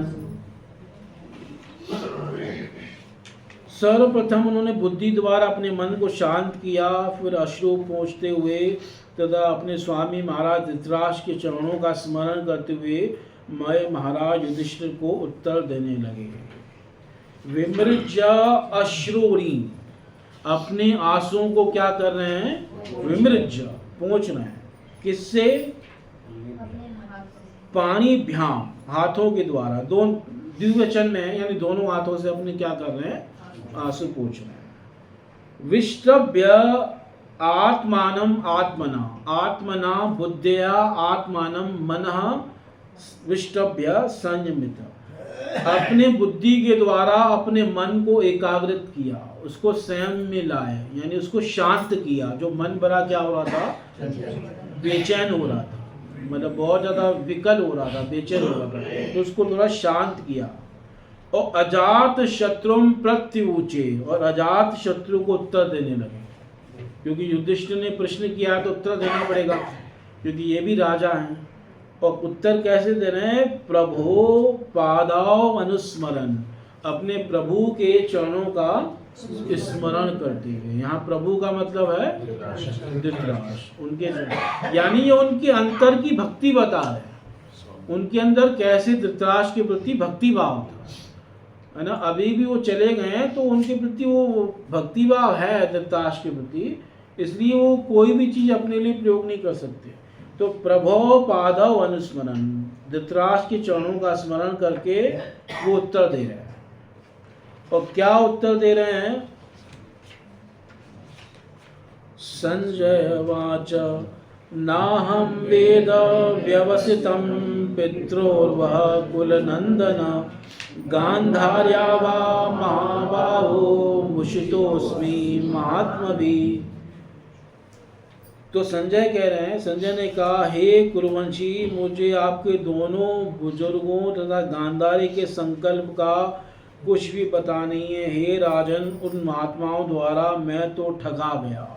सर्वप्रथम उन्होंने बुद्धि द्वारा अपने मन को शांत किया, फिर अश्रु पोंछते हुए तथा अपने स्वामी महाराज धृतराष्ट्र के चरणों का स्मरण करते हुए मैं महाराज युधिष्ठिर को उत्तर देने लगे। विमृज अश्रूणी, अपने आंसुओं को क्या कर रहे हैं? विमृज, पोंछ रहे हैं। किससे? पाणिभ्याम, हाथों के द्वारा। दोनों द्विवचन में है, यानी दोनों हाथों से अपने क्या कर रहे हैं? आंसू पोंछ रहे हैं। विष्टभ्य आत्मानम आत्मना, आत्मना बुद्धिया आत्मानम मनः विष्टभ्य संयमित, अपने बुद्धि के द्वारा अपने मन को एकाग्रित किया, उसको संयम में लाए, यानी उसको शांत किया। जो मन बड़ा क्या हो रहा था? बेचैन हो रहा था, मतलब बहुत ज़्यादा विकल हो रहा था, बेचैन हो रहा था, तो उसको थोड़ा शांत किया। और अजात शत्रुम प्रत्युचे, और अजात शत्रु को उत्तर देने लगे, क्योंकि युधिष्ठिर ने प्रश्न किया तो उत्तर देना पड़ेगा, क्योंकि ये भी राजा हैं। और उत्तर कैसे दे रहे हैं? प्रभो पादौ अनुस्मरन्, अपने प्रभु के चरणों का स्मरण करते हुए। यहाँ प्रभु का मतलब है धृतराष्ट्र, उनके चरण, यानी ये उनके अंतर की भक्ति बता रहे हैं, उनके अंदर कैसे धृतराष्ट्र के प्रति भक्ति भाव था, है ना। अभी भी वो चले गए हैं तो उनके प्रति वो भक्ति भाव है धृतराष्ट्र के प्रति, इसलिए वो कोई भी चीज़ अपने लिए प्रयोग नहीं कर सकते। तो प्रभो पादौ अनुस्मरन्, धृतराष्ट्र के चरणों का स्मरण करके वो उत्तर दे रहे हैं। और क्या उत्तर दे रहे हैं? संजय वाच नाहं वेद व्यवसितं पित्रोर्वः कुलनंदन गांधार्या वा महाबाहो मुषितोऽस्मि महात्मभिः। तो संजय कह रहे हैं, संजय ने कहा, हे कुरुवंशी, मुझे आपके दोनों बुजुर्गों तथा गांधारी के संकल्प का कुछ भी पता नहीं है। हे राजन, उन महात्माओं द्वारा मैं तो ठगा गया।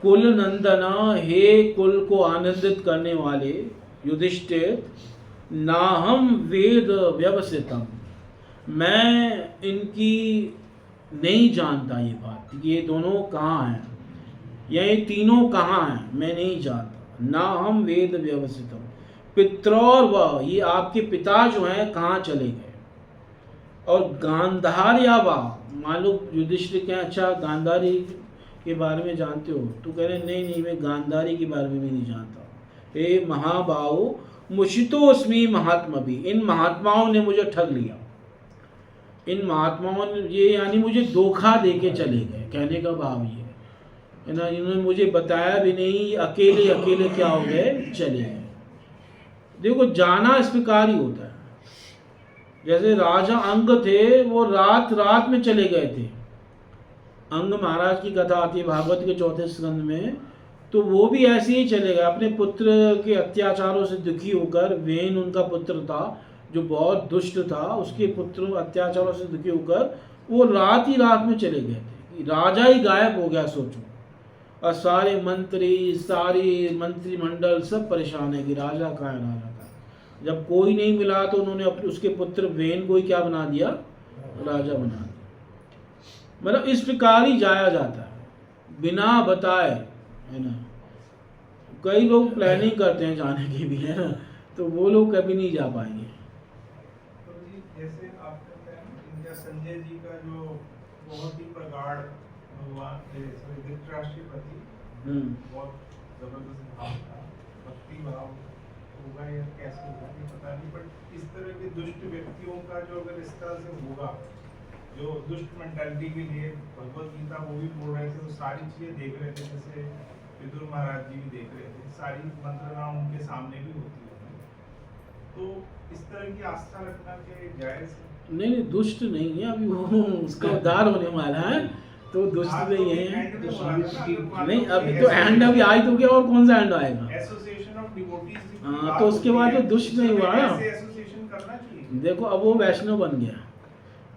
कुल नंदना, हे कुल को आनंदित करने वाले युधिष्ठिर, नाहम वेद व्यवसितम, मैं इनकी नहीं जानता ये बात कि ये दोनों कहाँ हैं या ये तीनों कहाँ हैं, मैं नहीं जानता। ना हम वेद व्यवसितम पित्रोर व, ये आपके पिता जो हैं कहाँ चले गए। और गांधार्या वा, मान लो युधिष्ठिर कहें अच्छा गांधारी के बारे में जानते हो, तो कह रहे नहीं नहीं, मैं गांधारी के बारे में भी नहीं जानता। हे महाबाहु मुषितोऽस्मि महात्मभिः, इन महात्माओं ने मुझे ठग लिया, इन महात्माओं ने ये यानी मुझे धोखा दे के चले गए, कहने का भाव ये है ना। इन्होंने मुझे बताया भी नहीं, अकेले अकेले क्या हो गए, चले गए। देखो जाना इस प्रकार ही होता है। जैसे राजा अंग थे, वो रात रात में चले गए थे। अंग महाराज की कथा आती है भागवत के 4थे स्कंद में, तो वो भी ऐसे ही चले गए अपने पुत्र के अत्याचारों से दुखी होकर। वेन उनका पुत्र था जो बहुत दुष्ट था, उसके पुत्र अत्याचारों से दुखी होकर वो रात ही रात में चले गए थे। राजा ही गायब हो गया, सोचो। और सारे मंत्री, सारी मंत्रिमंडल सब परेशान है कि राजा कहाँ है, राजा कहाँ है। जब कोई नहीं मिला तो उन्होंने अपने उसके पुत्र वेन को ही क्या बना दिया, राजा बना दिया। मतलब इस प्रकार ही जाया जाता है बिना बताए, है ना। कई लोग प्लानिंग करते हैं जाने की भी, है ना, तो वो लोग कभी नहीं जा पाएंगे। तो जी जैसे आपने बताया ना, इनका संजय जी का जो बहुत ही प्रगाढ़ भगवान धृतराष्ट्र के प्रति बहुत जबरदस्त भाव था, भक्ति भाव होगा या कैसे होगा ये पता नहीं, बट इस तरह के दुष्ट व्यक्तियों का जो अगर इस तरह से होगा, जो दुष्ट मेंटालिटी के लिए भगवत गीता वो भी पढ़ रहे थे, तो सारी चीजें देख रहे थे, जैसे विदुर महाराज जी भी देख रहे थे, सारी मंत्रणा उनके सामने भी होती है, तो इस तरह की आस्था रखना क्या जायज है? नहीं नहीं, दुष्ट नहीं है, अभी वो उसका उद्धार होने वाला है, तो दुष्ट नहीं है। नहीं, अभी तो एंड अभी आई तो क्या, और कौन सा एंड आएगा? एसोसिएशन ऑफ डिवोटीज, हाँ, तो उसके बाद तो दुष्ट नहीं हुआ ना। एसोसिएशन करना चाहिए। देखो अब वो वैष्णव बन गया,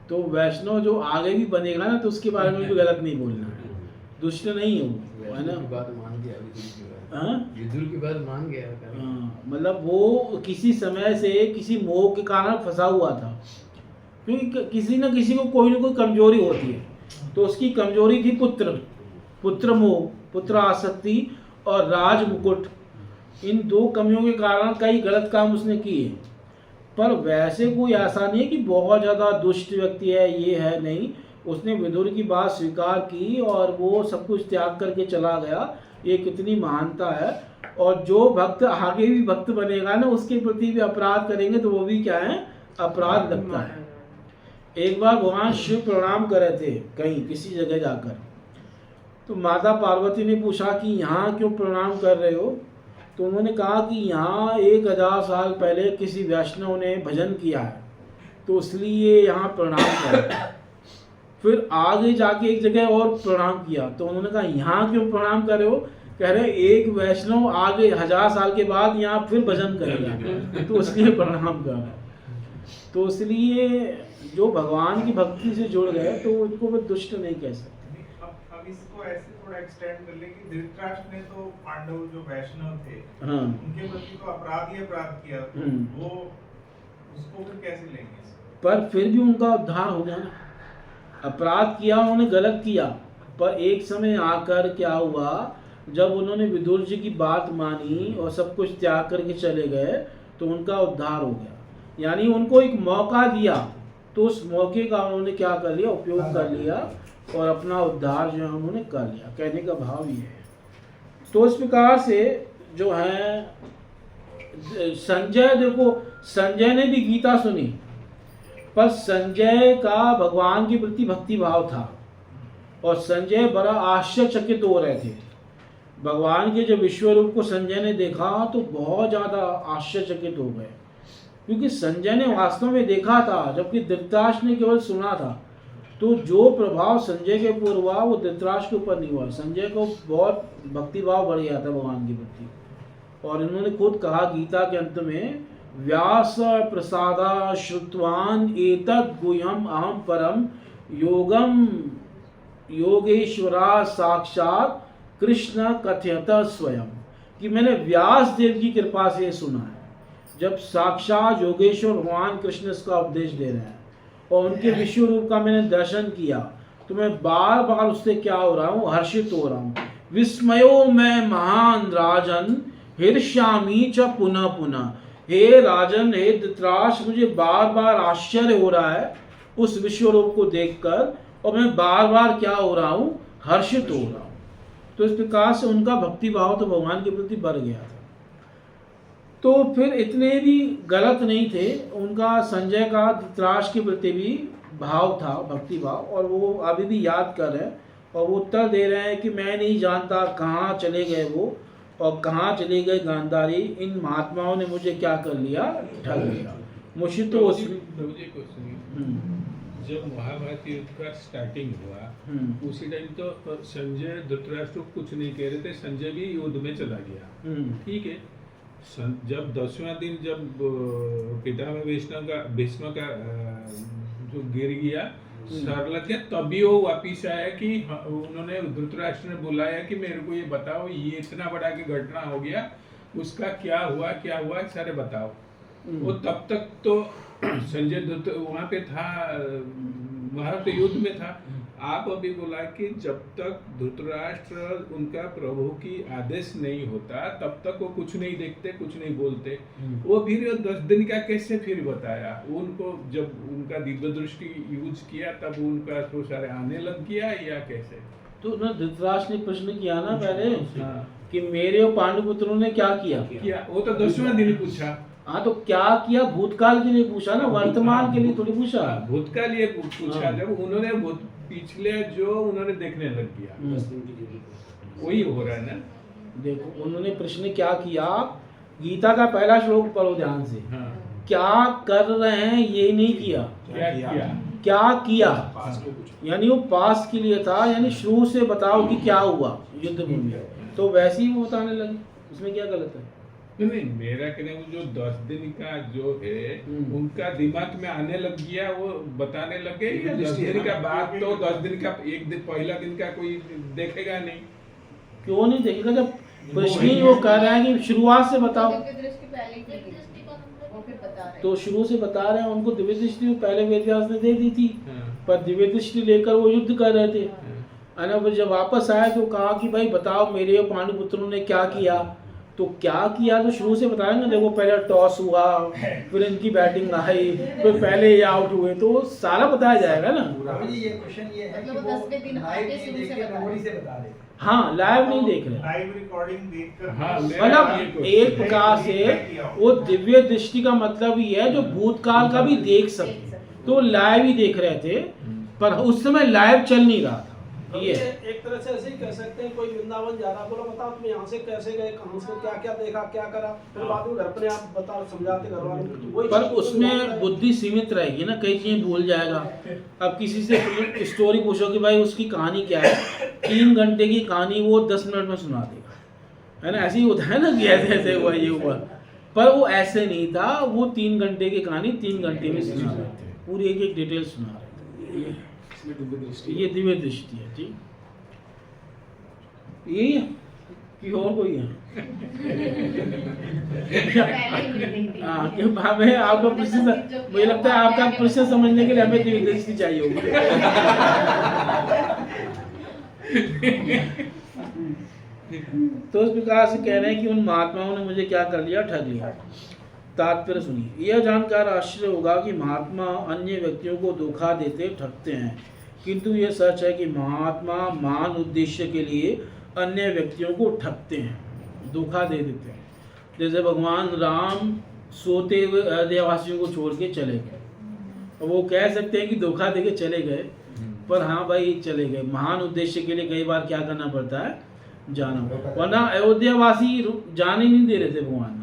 तो वैष्णव जो आगे भी बनेगा ना, तो उसके बारे में भी गलत नहीं बोलना है, दुष्ट नहीं है वो, है ना। विदुर की बात मान गया, विदुर की बात, हाँ? विदुर की बात मान गया। हाँ, मतलब वो किसी समय से किसी मोह के कारण फंसा हुआ था, क्योंकि किसी न किसी को कोई ना कोई कमजोरी होती है, तो उसकी कमजोरी थी पुत्र मोह, पुत्र आसक्ति और राज मुकुट। इन दो कमियों के कारण कई गलत काम उसने किए, पर वैसे कोई ऐसा नहीं है कि बहुत ज़्यादा दुष्ट व्यक्ति है, ये है नहीं। उसने विदुर की बात स्वीकार की और वो सब कुछ त्याग करके चला गया, ये कितनी महानता है। और जो भक्त आगे भी भक्त बनेगा ना, उसके प्रति भी अपराध करेंगे तो वो भी क्या है, अपराध लगता है। एक बार भगवान शिव प्रणाम कर रहे थे कहीं किसी जगह जाकर, तो माता पार्वती ने पूछा कि यहाँ क्यों प्रणाम कर रहे हो, तो उन्होंने कहा कि यहाँ 1000 साल पहले किसी वैष्णव ने भजन किया है, तो इसलिए यहाँ प्रणाम कर। फिर आगे जाके एक जगह और प्रणाम किया, तो उन्होंने कहा यहाँ क्यों प्रणाम कर रहे हो, कह रहे एक वैष्णव आगे 1000 साल के बाद यहाँ फिर भजन करेगा, तो इसलिए प्रणाम कर। तो इसलिए जो भगवान की भक्ति से जुड़ गए तो उनको वो दुष्ट नहीं कह सकते। अब इसको ऐसे थोड़ा एक्सटेंड कर ले कि धृतराष्ट्र ने तो पांडव जो वैष्णव थे, हाँ, उनके प्रति तो अपराध ही अपराध किया, वो उसको फिर कैसे लेंगे? पर फिर भी उनका उद्धार हो गया ना। अपराध किया उन्होंने, गलत किया, पर एक समय आकर क्या हुआ, जब उन्होंने विदुर जी की बात मानी और सब कुछ त्याग करके चले गए, तो उनका उद्धार हो गया। यानी उनको एक मौका दिया, तो उस मौके का उन्होंने क्या कर लिया, उपयोग कर लिया और अपना उद्धार जो है उन्होंने कर लिया। कहने का भाव ये है। तो इस प्रकार से जो है संजय, देखो संजय ने भी गीता सुनी, पर संजय का भगवान के प्रति भक्ति भाव था और संजय बड़ा आश्चर्यचकित हो रहे थे। भगवान के जब विश्व रूप को संजय ने देखा तो बहुत ज़्यादा आश्चर्यचकित हो गए, क्योंकि संजय ने वास्तव में देखा था, जबकि धृतराष्ट्र ने केवल सुना था। तो जो प्रभाव संजय के ऊपर हुआ वो धृतराष्ट्र के ऊपर नहीं हुआ। संजय को बहुत भक्ति भाव बढ़ गया था भगवान के प्रति, और इन्होंने खुद कहा गीता के अंत में, व्यास प्रसादा श्रुतवान एतद् गुह्यम अहम परम योगम योगेश्वरा साक्षात कृष्ण कथयत स्वयं, कि मैंने व्यास देव की कृपा से सुना है, जब साक्षात योगेश्वर भगवान कृष्ण इसका उपदेश दे रहे हैं और उनके विश्व रूप का मैंने दर्शन किया, तो मैं बार बार उससे क्या हो रहा हूँ, हर्षित हो रहा हूँ। विस्मयो मैं महान राजन हर्ष्यामि च पुनः पुनः। हे राजन, हे धृतराष्ट्र, मुझे बार बार आश्चर्य हो रहा है उस विश्व रूप को देखकर, और मैं बार बार क्या हो रहा हूँ, हर्षित हो रहा हूँ। तो इस प्रकार से उनका भक्ति भाव तो भगवान के प्रति बढ़ गया था। तो फिर इतने भी गलत नहीं थे, उनका संजय का धृतराष्ट्र के प्रति भी भाव था, भक्ति भाव, और वो अभी भी याद कर रहे हैं और वो उत्तर दे रहे हैं कि मैं नहीं जानता कहाँ चले गए वो और कहाँ चले गए गांधारी, इन महात्माओं ने मुझे क्या कर लिया, ठग लिया मुझे। तो जब महाभारत युद्ध का स्टार्टिंग हुआ उसी टाइम तो संजय धृतराष्ट्र को कुछ नहीं कह रहे थे, संजय भी युद्ध में चला गया, ठीक है। जब 10वां दिन जब पितामह भीष्म का जो गिर गया, सर लग गया, तभी वो वापिस आया कि उन्होंने धृतराष्ट्र ने बुलाया कि मेरे को ये बताओ, ये इतना बड़ा की घटना हो गया, उसका क्या हुआ सारे बताओ। वो तब तक तो संजय दत्त वहाँ पे था, वहाँ पे युद्ध में था। आप अभी बोला कि जब तक धृतराष्ट्र उनका प्रभु की आदेश नहीं होता तब तक वो कुछ नहीं देखते, कुछ नहीं बोलते। वो फिर 10 दिन का कैसे फिर बताया उनको? जब उनका दिव्य दृष्टि यूज किया तब उनका तो सारे आने लग गया या कैसे? तो ना धृतराष्ट्र ने प्रश्न किया ना पहले हाँ। कि मेरे और पांडुपुत्रों ने क्या किया। वो तो 10वें दिन पूछा। हाँ तो क्या किया भूतकाल के लिए पूछा ना, वर्तमान के लिए थोड़ी पूछा। भूतकाल ये पूछा हाँ। जब उन्होंने पिछले जो उन्होंने देखने लग गया, वही हो रहा है ना। देखो उन्होंने प्रश्न क्या किया, गीता का पहला श्लोक पढ़ो ध्यान से। हाँ। क्या कर रहे हैं ये नहीं किया, क्या किया? क्या किया, यानी वो पास के लिए था, यानी शुरू से बताओ कि क्या हुआ युद्ध भूमि में। तो वैसे ही वो बताने लगे, उसमें क्या गलत है? नहीं, मेरा कहने वो जो 10 दिन का जो है उनका दिमाग में आने लग गया, वो बताने लगे। या 10 दिन का बाद तो 10 दिन का एक दिन पहला दिन का कोई देखेगा नहीं। क्यों नहीं देखेगा जब प्रश्न ही वो कह रहे हैं कि शुरुआत से बताओ। तो शुरू से बता रहे हैं, उनको दिव्य दृष्टि पहले वेद व्यास ने दे दी थी, पर दिव्य दृष्टि लेकर वो युद्ध कर रहे थे। और जब वापस आए तो कहा कि भाई बताओ मेरे और पांडुपुत्रों ने क्या किया। तो क्या किया तो शुरू से बताएंगे। देखो पहले टॉस हुआ, फिर इनकी बैटिंग आई, फिर पहले ये आउट हुए, तो सारा बताया जाएगा ना। ये क्वेश्चन ये है कि वो लाइव नहीं देख के मेमोरी से बता रहे। हाँ लाइव नहीं देख रहे, लाइव रिकॉर्डिंग देखकर हाँ, मतलब एक प्रकार से वो दिव्य दृष्टि का मतलब ही है जो भूतकाल का भी देख सके। तो लाइव ही देख रहे थे, पर उस समय लाइव चल नहीं रहा था। ये एक तरह से ऐसे ही कह सकते हैं, कोई वृंदावन ज्यादा बोला बताओ तुम यहाँ से कैसे गए, कहाँ से क्या क्या देखा, क्या करा, फिर बाद में घर पर आप बताओ समझाते घर वालों को। पर उसमें बुद्धि सीमित रहेगी ना, कई चीजें भूल जाएगा। अब किसी से स्टोरी पूछो कि भाई उसकी कहानी क्या है, 3 घंटे की कहानी वो 10 मिनट में सुना देगा, है ना। ऐसे ही होता है ना कि ऐसे ऐसे हुआ ये हुआ, पर वो ऐसे नहीं था। वो 3 घंटे की कहानी 3 घंटे में सुना रहे थे, पूरी एक एक डिटेल सुना रहे थे। ये दिव्य दृष्टि है। ठीक यही है कि और कोई है? हाँ क्यों हमें आपका प्रश्न, मुझे लगता है आपका प्रश्न समझने के लिए हमें दिव्य दृष्टि चाहिए होगी। तो इस प्रकार से कह रहे हैं कि उन महात्माओं ने मुझे क्या कर लिया, ठग लिया। तात्पर्य सुनिए, यह जानकर आश्चर्य होगा कि महात्मा अन्य व्यक्तियों को धोखा देते ठगते हैं, किंतु यह सच है कि महात्मा महान उद्देश्य के लिए अन्य व्यक्तियों को ठगते हैं, धोखा दे देते हैं। जैसे भगवान राम सोते हुए अयोध्यावासियों को छोड़ के चले गए, वो कह सकते हैं कि धोखा दे के चले गए, पर हाँ भाई चले गए। महान उद्देश्य के लिए कई बार क्या करना पड़ता है, जाना पड़ता है। वरना अयोध्यावासी जाने नहीं दे रहे थे भगवान।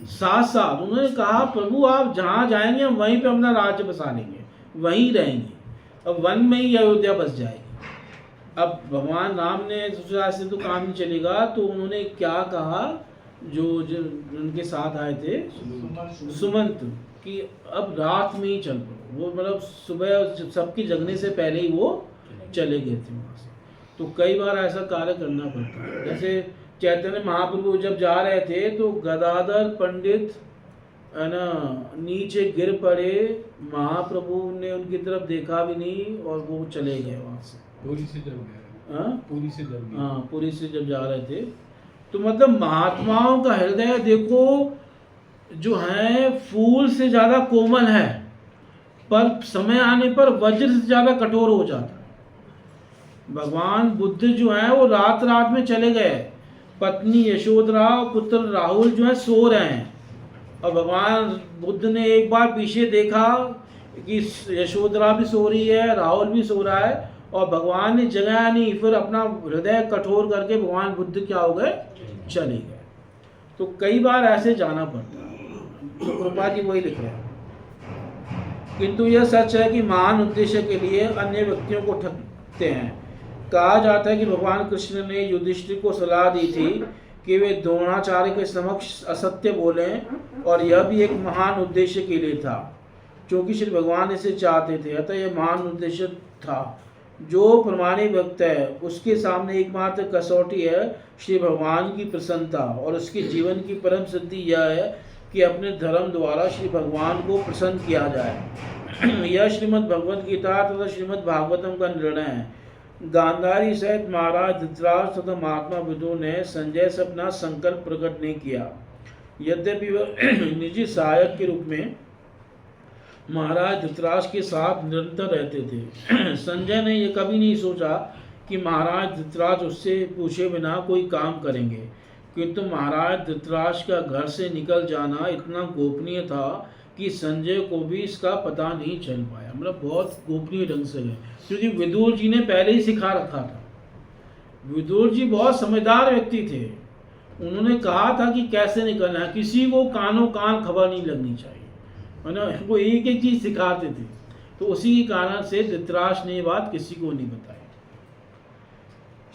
साथ साथ उन्होंने कहा प्रभु आप जहाँ जाएंगे हम वहीं पे अपना राज्य बसा लेंगे, वहीं रहेंगे, अब वन में ही अयोध्या बस जाएगी। अब भगवान राम ने सोचा ऐसे तो काम नहीं चलेगा, तो उन्होंने क्या कहा, जो उनके साथ आए थे सुमंत, कि अब रात में ही चल पड़ो। वो मतलब सुबह सबकी जगने से पहले ही वो चले गए थे वहाँ से। तो कई बार ऐसा कार्य करना पड़ता है। जैसे चैतन्य महाप्रभु जब जा रहे थे तो गदाधर पंडित है ना नीचे गिर पड़े, महाप्रभु ने उनकी तरफ देखा भी नहीं और वो चले गए वहाँ से। पूरी से जब गए, हाँ पूरी से जब गए, हाँ पूरी से जब जा रहे थे। तो मतलब महात्माओं का हृदय देखो जो है फूल से ज़्यादा कोमल है, पर समय आने पर वज्र से ज़्यादा कठोर हो जाता है। भगवान बुद्ध जो है वो रात रात में चले गए, पत्नी यशोधरा और पुत्र राहुल जो है सो रहे हैं, और भगवान बुद्ध ने एक बार पीछे देखा कि यशोधरा भी सो रही है, राहुल भी सो रहा है, और भगवान ने जगाया नहीं। फिर अपना हृदय कठोर करके भगवान बुद्ध क्या हो गए, चले गए। तो कई बार ऐसे जाना पड़ता है। तो कृपा जी वही लिख रहे हैं, किंतु यह सच है कि महान उद्देश्य के लिए अन्य व्यक्तियों को ठगते हैं। कहा जाता है कि भगवान कृष्ण ने युधिष्ठिर को सलाह दी थी कि वे द्रोणाचार्य के समक्ष असत्य बोलें, और यह भी एक महान उद्देश्य के लिए था, क्योंकि श्री भगवान इसे चाहते थे। अतः यह महान उद्देश्य था। जो प्रमाणिक भक्त है उसके सामने एकमात्र कसौटी है श्री भगवान की प्रसन्नता, और उसके जीवन की परम सिद्धि यह है कि अपने धर्म द्वारा श्री भगवान को प्रसन्न किया जाए। यह श्रीमद् भगवद गीता तथा श्रीमद् भागवतम का निर्णय है। गांधारी सहित महाराज धृतराष्ट्र तथा महात्मा विदुर ने संजय से अपना संकल्प प्रकट नहीं किया। यद्यपि वह निजी सहायक के रूप में महाराज धृतराष्ट्र के साथ निरंतर रहते थे। संजय ने यह कभी नहीं सोचा कि महाराज धृतराष्ट्र उससे पूछे बिना कोई काम करेंगे, किंतु महाराज धृतराष्ट्र का घर से निकल जाना इतना गोपनीय था कि संजय को भी इसका पता नहीं चल पाया। मतलब बहुत गोपनीय ढंग से गए, क्योंकि विदुर जी ने पहले ही सिखा रखा था। विदुर जी बहुत समझदार व्यक्ति थे। उन्होंने कहा था कि कैसे निकलना है, किसी को कानों कान खबर नहीं लगनी चाहिए, है ना। वो एक एक चीज सिखाते थे। तो उसी के कारण से धृतराष्ट्र ने ये बात किसी को नहीं बताई।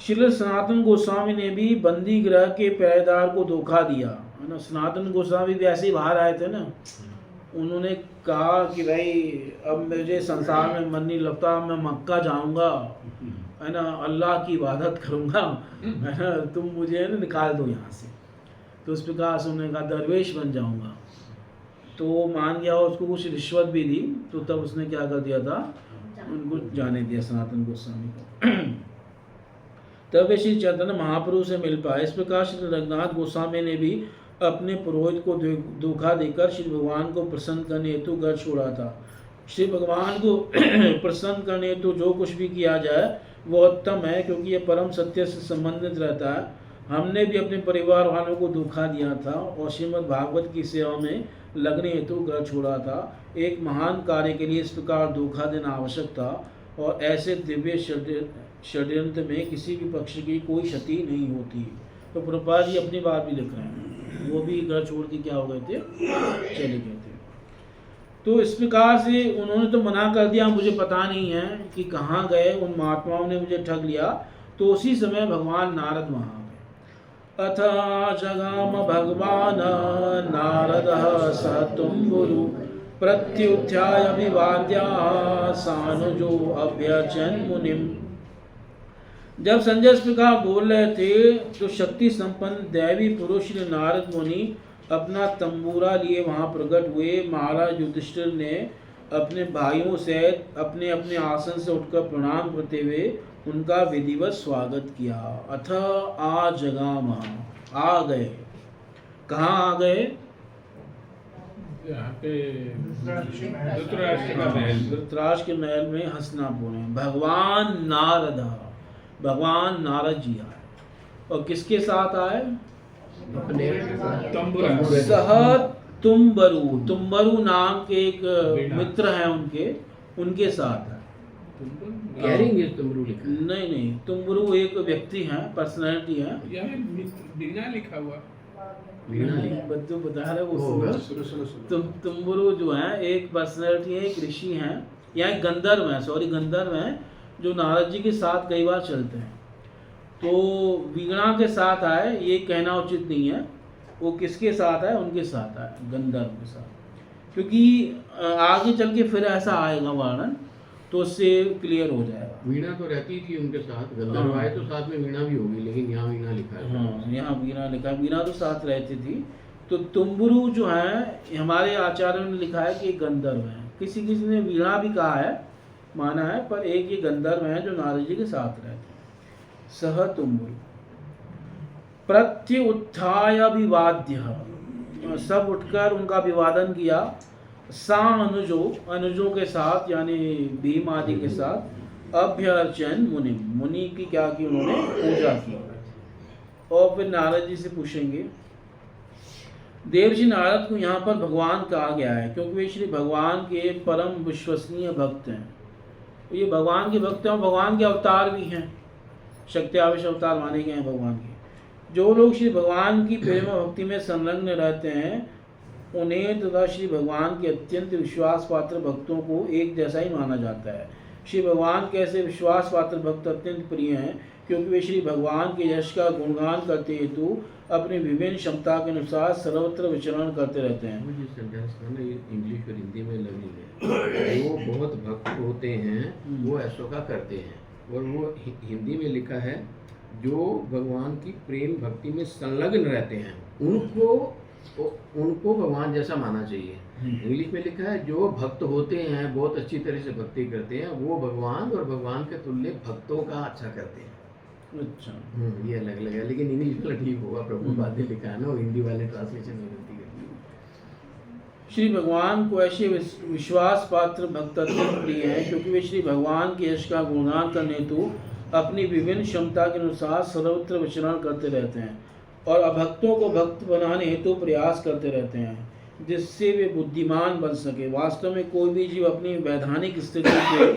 श्री सनातन गोस्वामी ने भी बंदी गृह के पहरेदार को धोखा दिया, है ना। सनातन गोस्वामी भी ऐसे ही बाहर आए थे ना। उन्होंने कहा कि भाई अब मुझे संसार में मन नहीं लगता, मैं मक्का जाऊंगा, है ना, अल्लाह की इबादत करूंगा, है ना, तुम मुझे ना निकाल दो यहाँ से। तो उस प्रकार से उन्होंने कहा दरवेश बन जाऊंगा। तो वो मान गया, उसको कुछ रिश्वत भी दी। तो तब उसने क्या कर दिया था, उनको जाने दिया सनातन गोस्वामी को। तब वे श्री चैतन्य महाप्रभु से मिल पाए। इस प्रकार श्री रघुनाथ गोस्वामी ने भी अपने पुरोहित को धोखा देकर श्री भगवान को प्रसन्न करने हेतु घर छोड़ा था। श्री भगवान को प्रसन्न करने हेतु जो कुछ भी किया जाए वो उत्तम है, क्योंकि यह परम सत्य से संबंधित रहता है। हमने भी अपने परिवार वालों को धोखा दिया था और श्रीमद् भागवत की सेवा में लगने हेतु घर छोड़ा था। एक महान कार्य के लिए इस प्रकार धोखा देना आवश्यक था, और ऐसे दिव्य षड्यंत्र में किसी भी पक्ष की कोई क्षति नहीं होती। तो प्रभुपाद जी अपनी बात भी लिख रहे हैं, वो भी घर छोड़ के क्या हो गए थे, चले गए थे। तो इस प्रकार से उन्होंने तो मना कर दिया, मुझे पता नहीं है कि कहाँ गए, उन महात्माओं ने मुझे ठग लिया। तो उसी समय भगवान नारद वहाँ आ गए। अथ जगाम भगवान नारद स तुम्बुरु प्रत्युत्थाय अभिवाद्या सानुजो अभ्यचन मुनिम। जब संजय इस प्रकार बोल रहे थे तो शक्ति संपन्न दैवी पुरुष श्री नारद मुनि अपना तंबूरा लिए वहाँ प्रकट हुए। महाराज युधिष्ठिर ने अपने भाइयों से अपने अपने आसन से उठकर प्रणाम करते हुए उनका विधिवत स्वागत किया। अथ आ जगाम, आ गए। कहाँ आ गए? यहाँ पे धृतराष्ट्र का महल, धृतराष्ट्र के महल में हस्तिनापुर में भगवान नारद, भगवान नारद जी आए। और किसके साथ आए? अपने तंबुरा, सह तुम्बरु, तुम्बरु नाम के एक मित्र हैं उनके साथ है। कैरिंग इज तुमरू लिखा है। नहीं, तुम्बरु एक व्यक्ति हैं, पर्सनैलिटी है। यहाँ बिना लिखा हुआ, बच्चों बता रहे वो तुम्बरु जो है एक पर्सनैलिटी है, एक ऋषि हैं, या एक गंधर्व है, सॉरी गंधर्व हैं, जो नारद जी के साथ कई बार चलते हैं। तो वीणा के साथ आए, ये कहना उचित नहीं है। वो किसके साथ है? उनके साथ आए, गंधर्व के साथ। क्योंकि आगे चल के फिर ऐसा आएगा वर्णन, तो उससे क्लियर हो जाएगा। वीणा तो रहती थी उनके साथ, गंधर्व आए तो साथ में वीणा भी होगी, लेकिन यहाँ वीणा लिखा है। हाँ, यहाँ वीणा लिखा है, वीणा तो साथ रहती थी। तो तुम्बुरु जो है, हमारे आचार्यों ने लिखा है कि एक गंधर्व है। किसी किसी ने वीणा भी कहा है, माना है, पर एक ये गंधर्व है जो नारद जी के साथ रहते हैं। सह तुम्बुरु प्रत्युत्थाय अभिवाद्य, सब उठकर उनका अभिवादन किया। सा अनुजो, अनुजों के साथ यानी भीम आदि के साथ। अभ्यर्चन मुनि, मुनि की क्या की उन्होंने पूजा की। और फिर नारद जी से पूछेंगे। देवजी नारद को यहाँ पर भगवान कहा गया है क्योंकि वे श्री भगवान के परम विश्वसनीय भक्त हैं। ये भगवान के भक्त हैं और भगवान के अवतार भी हैं, शक्त्यावेश अवतार माने गए हैं भगवान के। जो लोग श्री भगवान की प्रेम भक्ति में संलग्न रहते हैं उन्हें तथा श्री भगवान के अत्यंत विश्वास पात्र भक्तों को एक जैसा ही माना जाता है। श्री भगवान कैसे विश्वास पात्र भक्त अत्यंत प्रिय हैं क्योंकि वे श्री भगवान के यश का गुणगान करते हेतु अपनी विभिन्न क्षमता के अनुसार सर्वत्र विचरण करते रहते हैं। मुझे सेंटेंस ना ये इंग्लिश और हिंदी में लगी है। वो बहुत भक्त होते हैं वो ऐसा का करते हैं, और वो हिंदी में लिखा है जो भगवान की प्रेम भक्ति में संलग्न रहते हैं उनको उनको भगवान जैसा मानना चाहिए। इंग्लिश में लिखा है जो भक्त होते हैं, बहुत अच्छी तरह से भक्ति करते हैं, वो भगवान और भगवान के तुल्य भक्तों का अच्छा करते हैं। अच्छा, ये अलग अलग है, लेकिन इंग्लिश में ठीक होगा, प्रभुपाद ने लिखा है ना, और हिंदी वाले ट्रांसलेशन में गलती कर दी। श्री भगवान को ऐसे विश्वास पात्र भक्त अत्यंत प्रिय हैं क्योंकि वे श्री भगवान के यश का गुणगान करने हेतु अपनी विभिन्न क्षमता के अनुसार सर्वत्र विचरण करते रहते हैं और अभक्तों को भक्त बनाने हेतु प्रयास करते रहते हैं जिससे वे बुद्धिमान बन सके। वास्तव में कोई भी जीव अपनी वैधानिक स्थिति के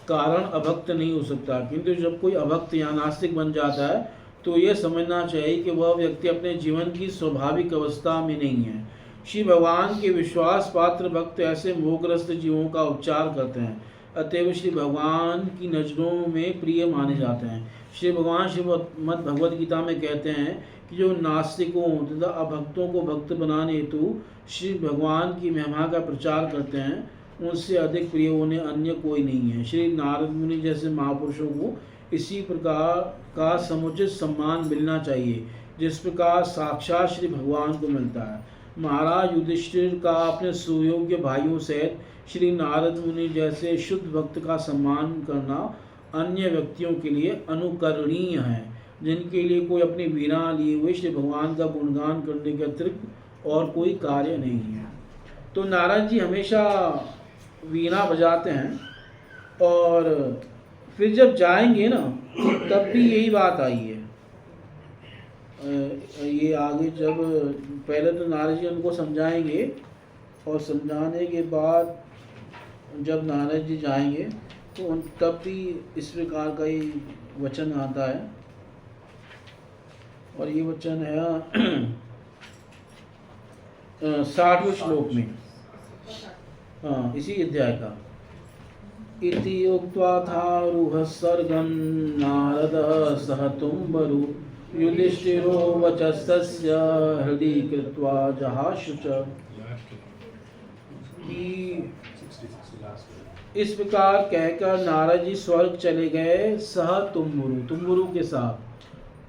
कारण अभक्त नहीं हो सकता, किंतु जब कोई अभक्त या नास्तिक बन जाता है तो यह समझना चाहिए कि वह व्यक्ति अपने जीवन की स्वाभाविक अवस्था में नहीं है। श्री भगवान के विश्वास पात्र भक्त ऐसे मोहग्रस्त जीवों का उपचार करते हैं, अतएव श्री भगवान की नज़रों में प्रिय माने जाते हैं। श्री भगवान श्रीमद् भगवद गीता में कहते हैं कि जो नास्तिकों तथा अभक्तों को भक्त बनाने हेतु श्री भगवान की महिमा का प्रचार करते हैं, उनसे अधिक प्रिय उन्हें अन्य कोई नहीं है। श्री नारद मुनि जैसे महापुरुषों को इसी प्रकार का समुचित सम्मान मिलना चाहिए जिस प्रकार साक्षात श्री भगवान को मिलता है। महाराज युधिष्ठिर का अपने सुयोग्य भाइयों सहित श्री नारद मुनि जैसे शुद्ध भक्त का सम्मान करना अन्य व्यक्तियों के लिए अनुकरणीय है जिनके लिए कोई अपनी वीणा लिए हुए श्री भगवान का गुणगान करने के अतिरिक्त और कोई कार्य नहीं है। तो नारद जी हमेशा वीणा बजाते हैं और फिर जब जाएंगे ना तब भी यही बात आई है। ये आगे जब पहले तो नारद जी उनको समझाएंगे और समझाने के बाद जब नारद जी जाएंगे तो उन तब भी इस प्रकार का ही वचन आता है और ये वचन है 60वें श्लोक में, हाँ इसी अध्याय का। इति उक्त्वा थारुह सर्गं नारदः सह तुम्बरु युधिष्ठिरो वचस्तस्य हृदि कृत्वा जहाशुच। इस प्रकार कहकर नारद जी स्वर्ग चले गए सह तुम्बुरु के साथ।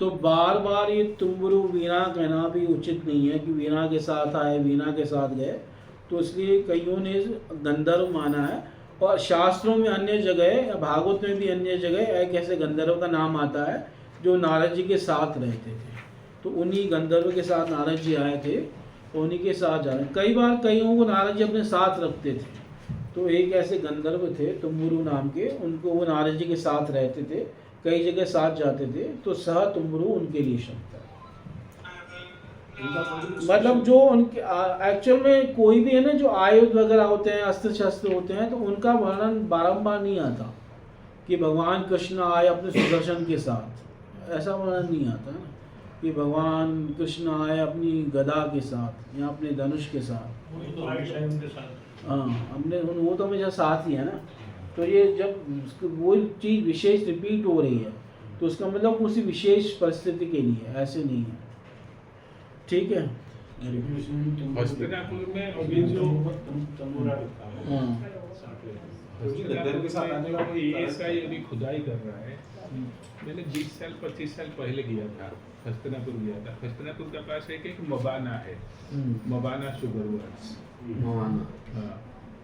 तो बार बार ये तुम्बुरु वीणा कहना भी उचित नहीं है कि वीणा के साथ आए, वीणा के साथ गए, तो इसलिए कईयों ने गंधर्व माना है। और शास्त्रों में अन्य जगह, भागवत में भी अन्य जगह एक ऐसे गंधर्व का नाम आता है जो नारद जी के साथ रहते थे। तो उन्हीं गंधर्व के साथ नारद जी आए थे, उन्हीं के साथ जा रहे। कई बार कईयों को नारद जी अपने साथ रखते थे। तो एक ऐसे गंधर्व थे तुम्बुरु नाम के, उनको वो नारद जी के साथ रहते थे, कई जगह साथ जाते थे। तो सह तुम्बुरु उनके लिए शब्द है। मतलब जो उनके एक्चुअल में कोई भी है ना, जो आयुध वगैरह होते हैं, अस्त्र शस्त्र होते हैं, तो उनका वर्णन बारंबार नहीं आता कि भगवान कृष्ण आए अपने सुदर्शन के साथ, ऐसा वर्णन नहीं आता है ना कि भगवान कृष्ण आए अपनी गदा के साथ या अपने धनुष के साथ। वो तो हमेशा उनके साथ, हाँ हमने वो तो हमेशा साथ ही है ना। तो ये जब वो चीज़ विशेष रिपीट हो रही है तो उसका मतलब उसी विशेष परिस्थिति के लिए, ऐसे नहीं है। ठीक है। हस्तिनापुर में अभी जो ASI अभी खुदाई कर रहा है, मैंने 20 साल 25 साल पहले गया था, हस्तिनापुर गया था। हस्तिनापुर के पास एक मबाना है, मबाना शुगर वर्क्स, हाँ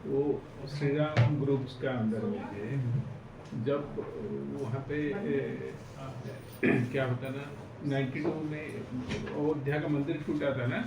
वो श्री राम ग्रुप्स का अंदर में है। जब वहाँ पे क्या होता ना, 92 में अयोध्या का मंदिर टूटा था ना,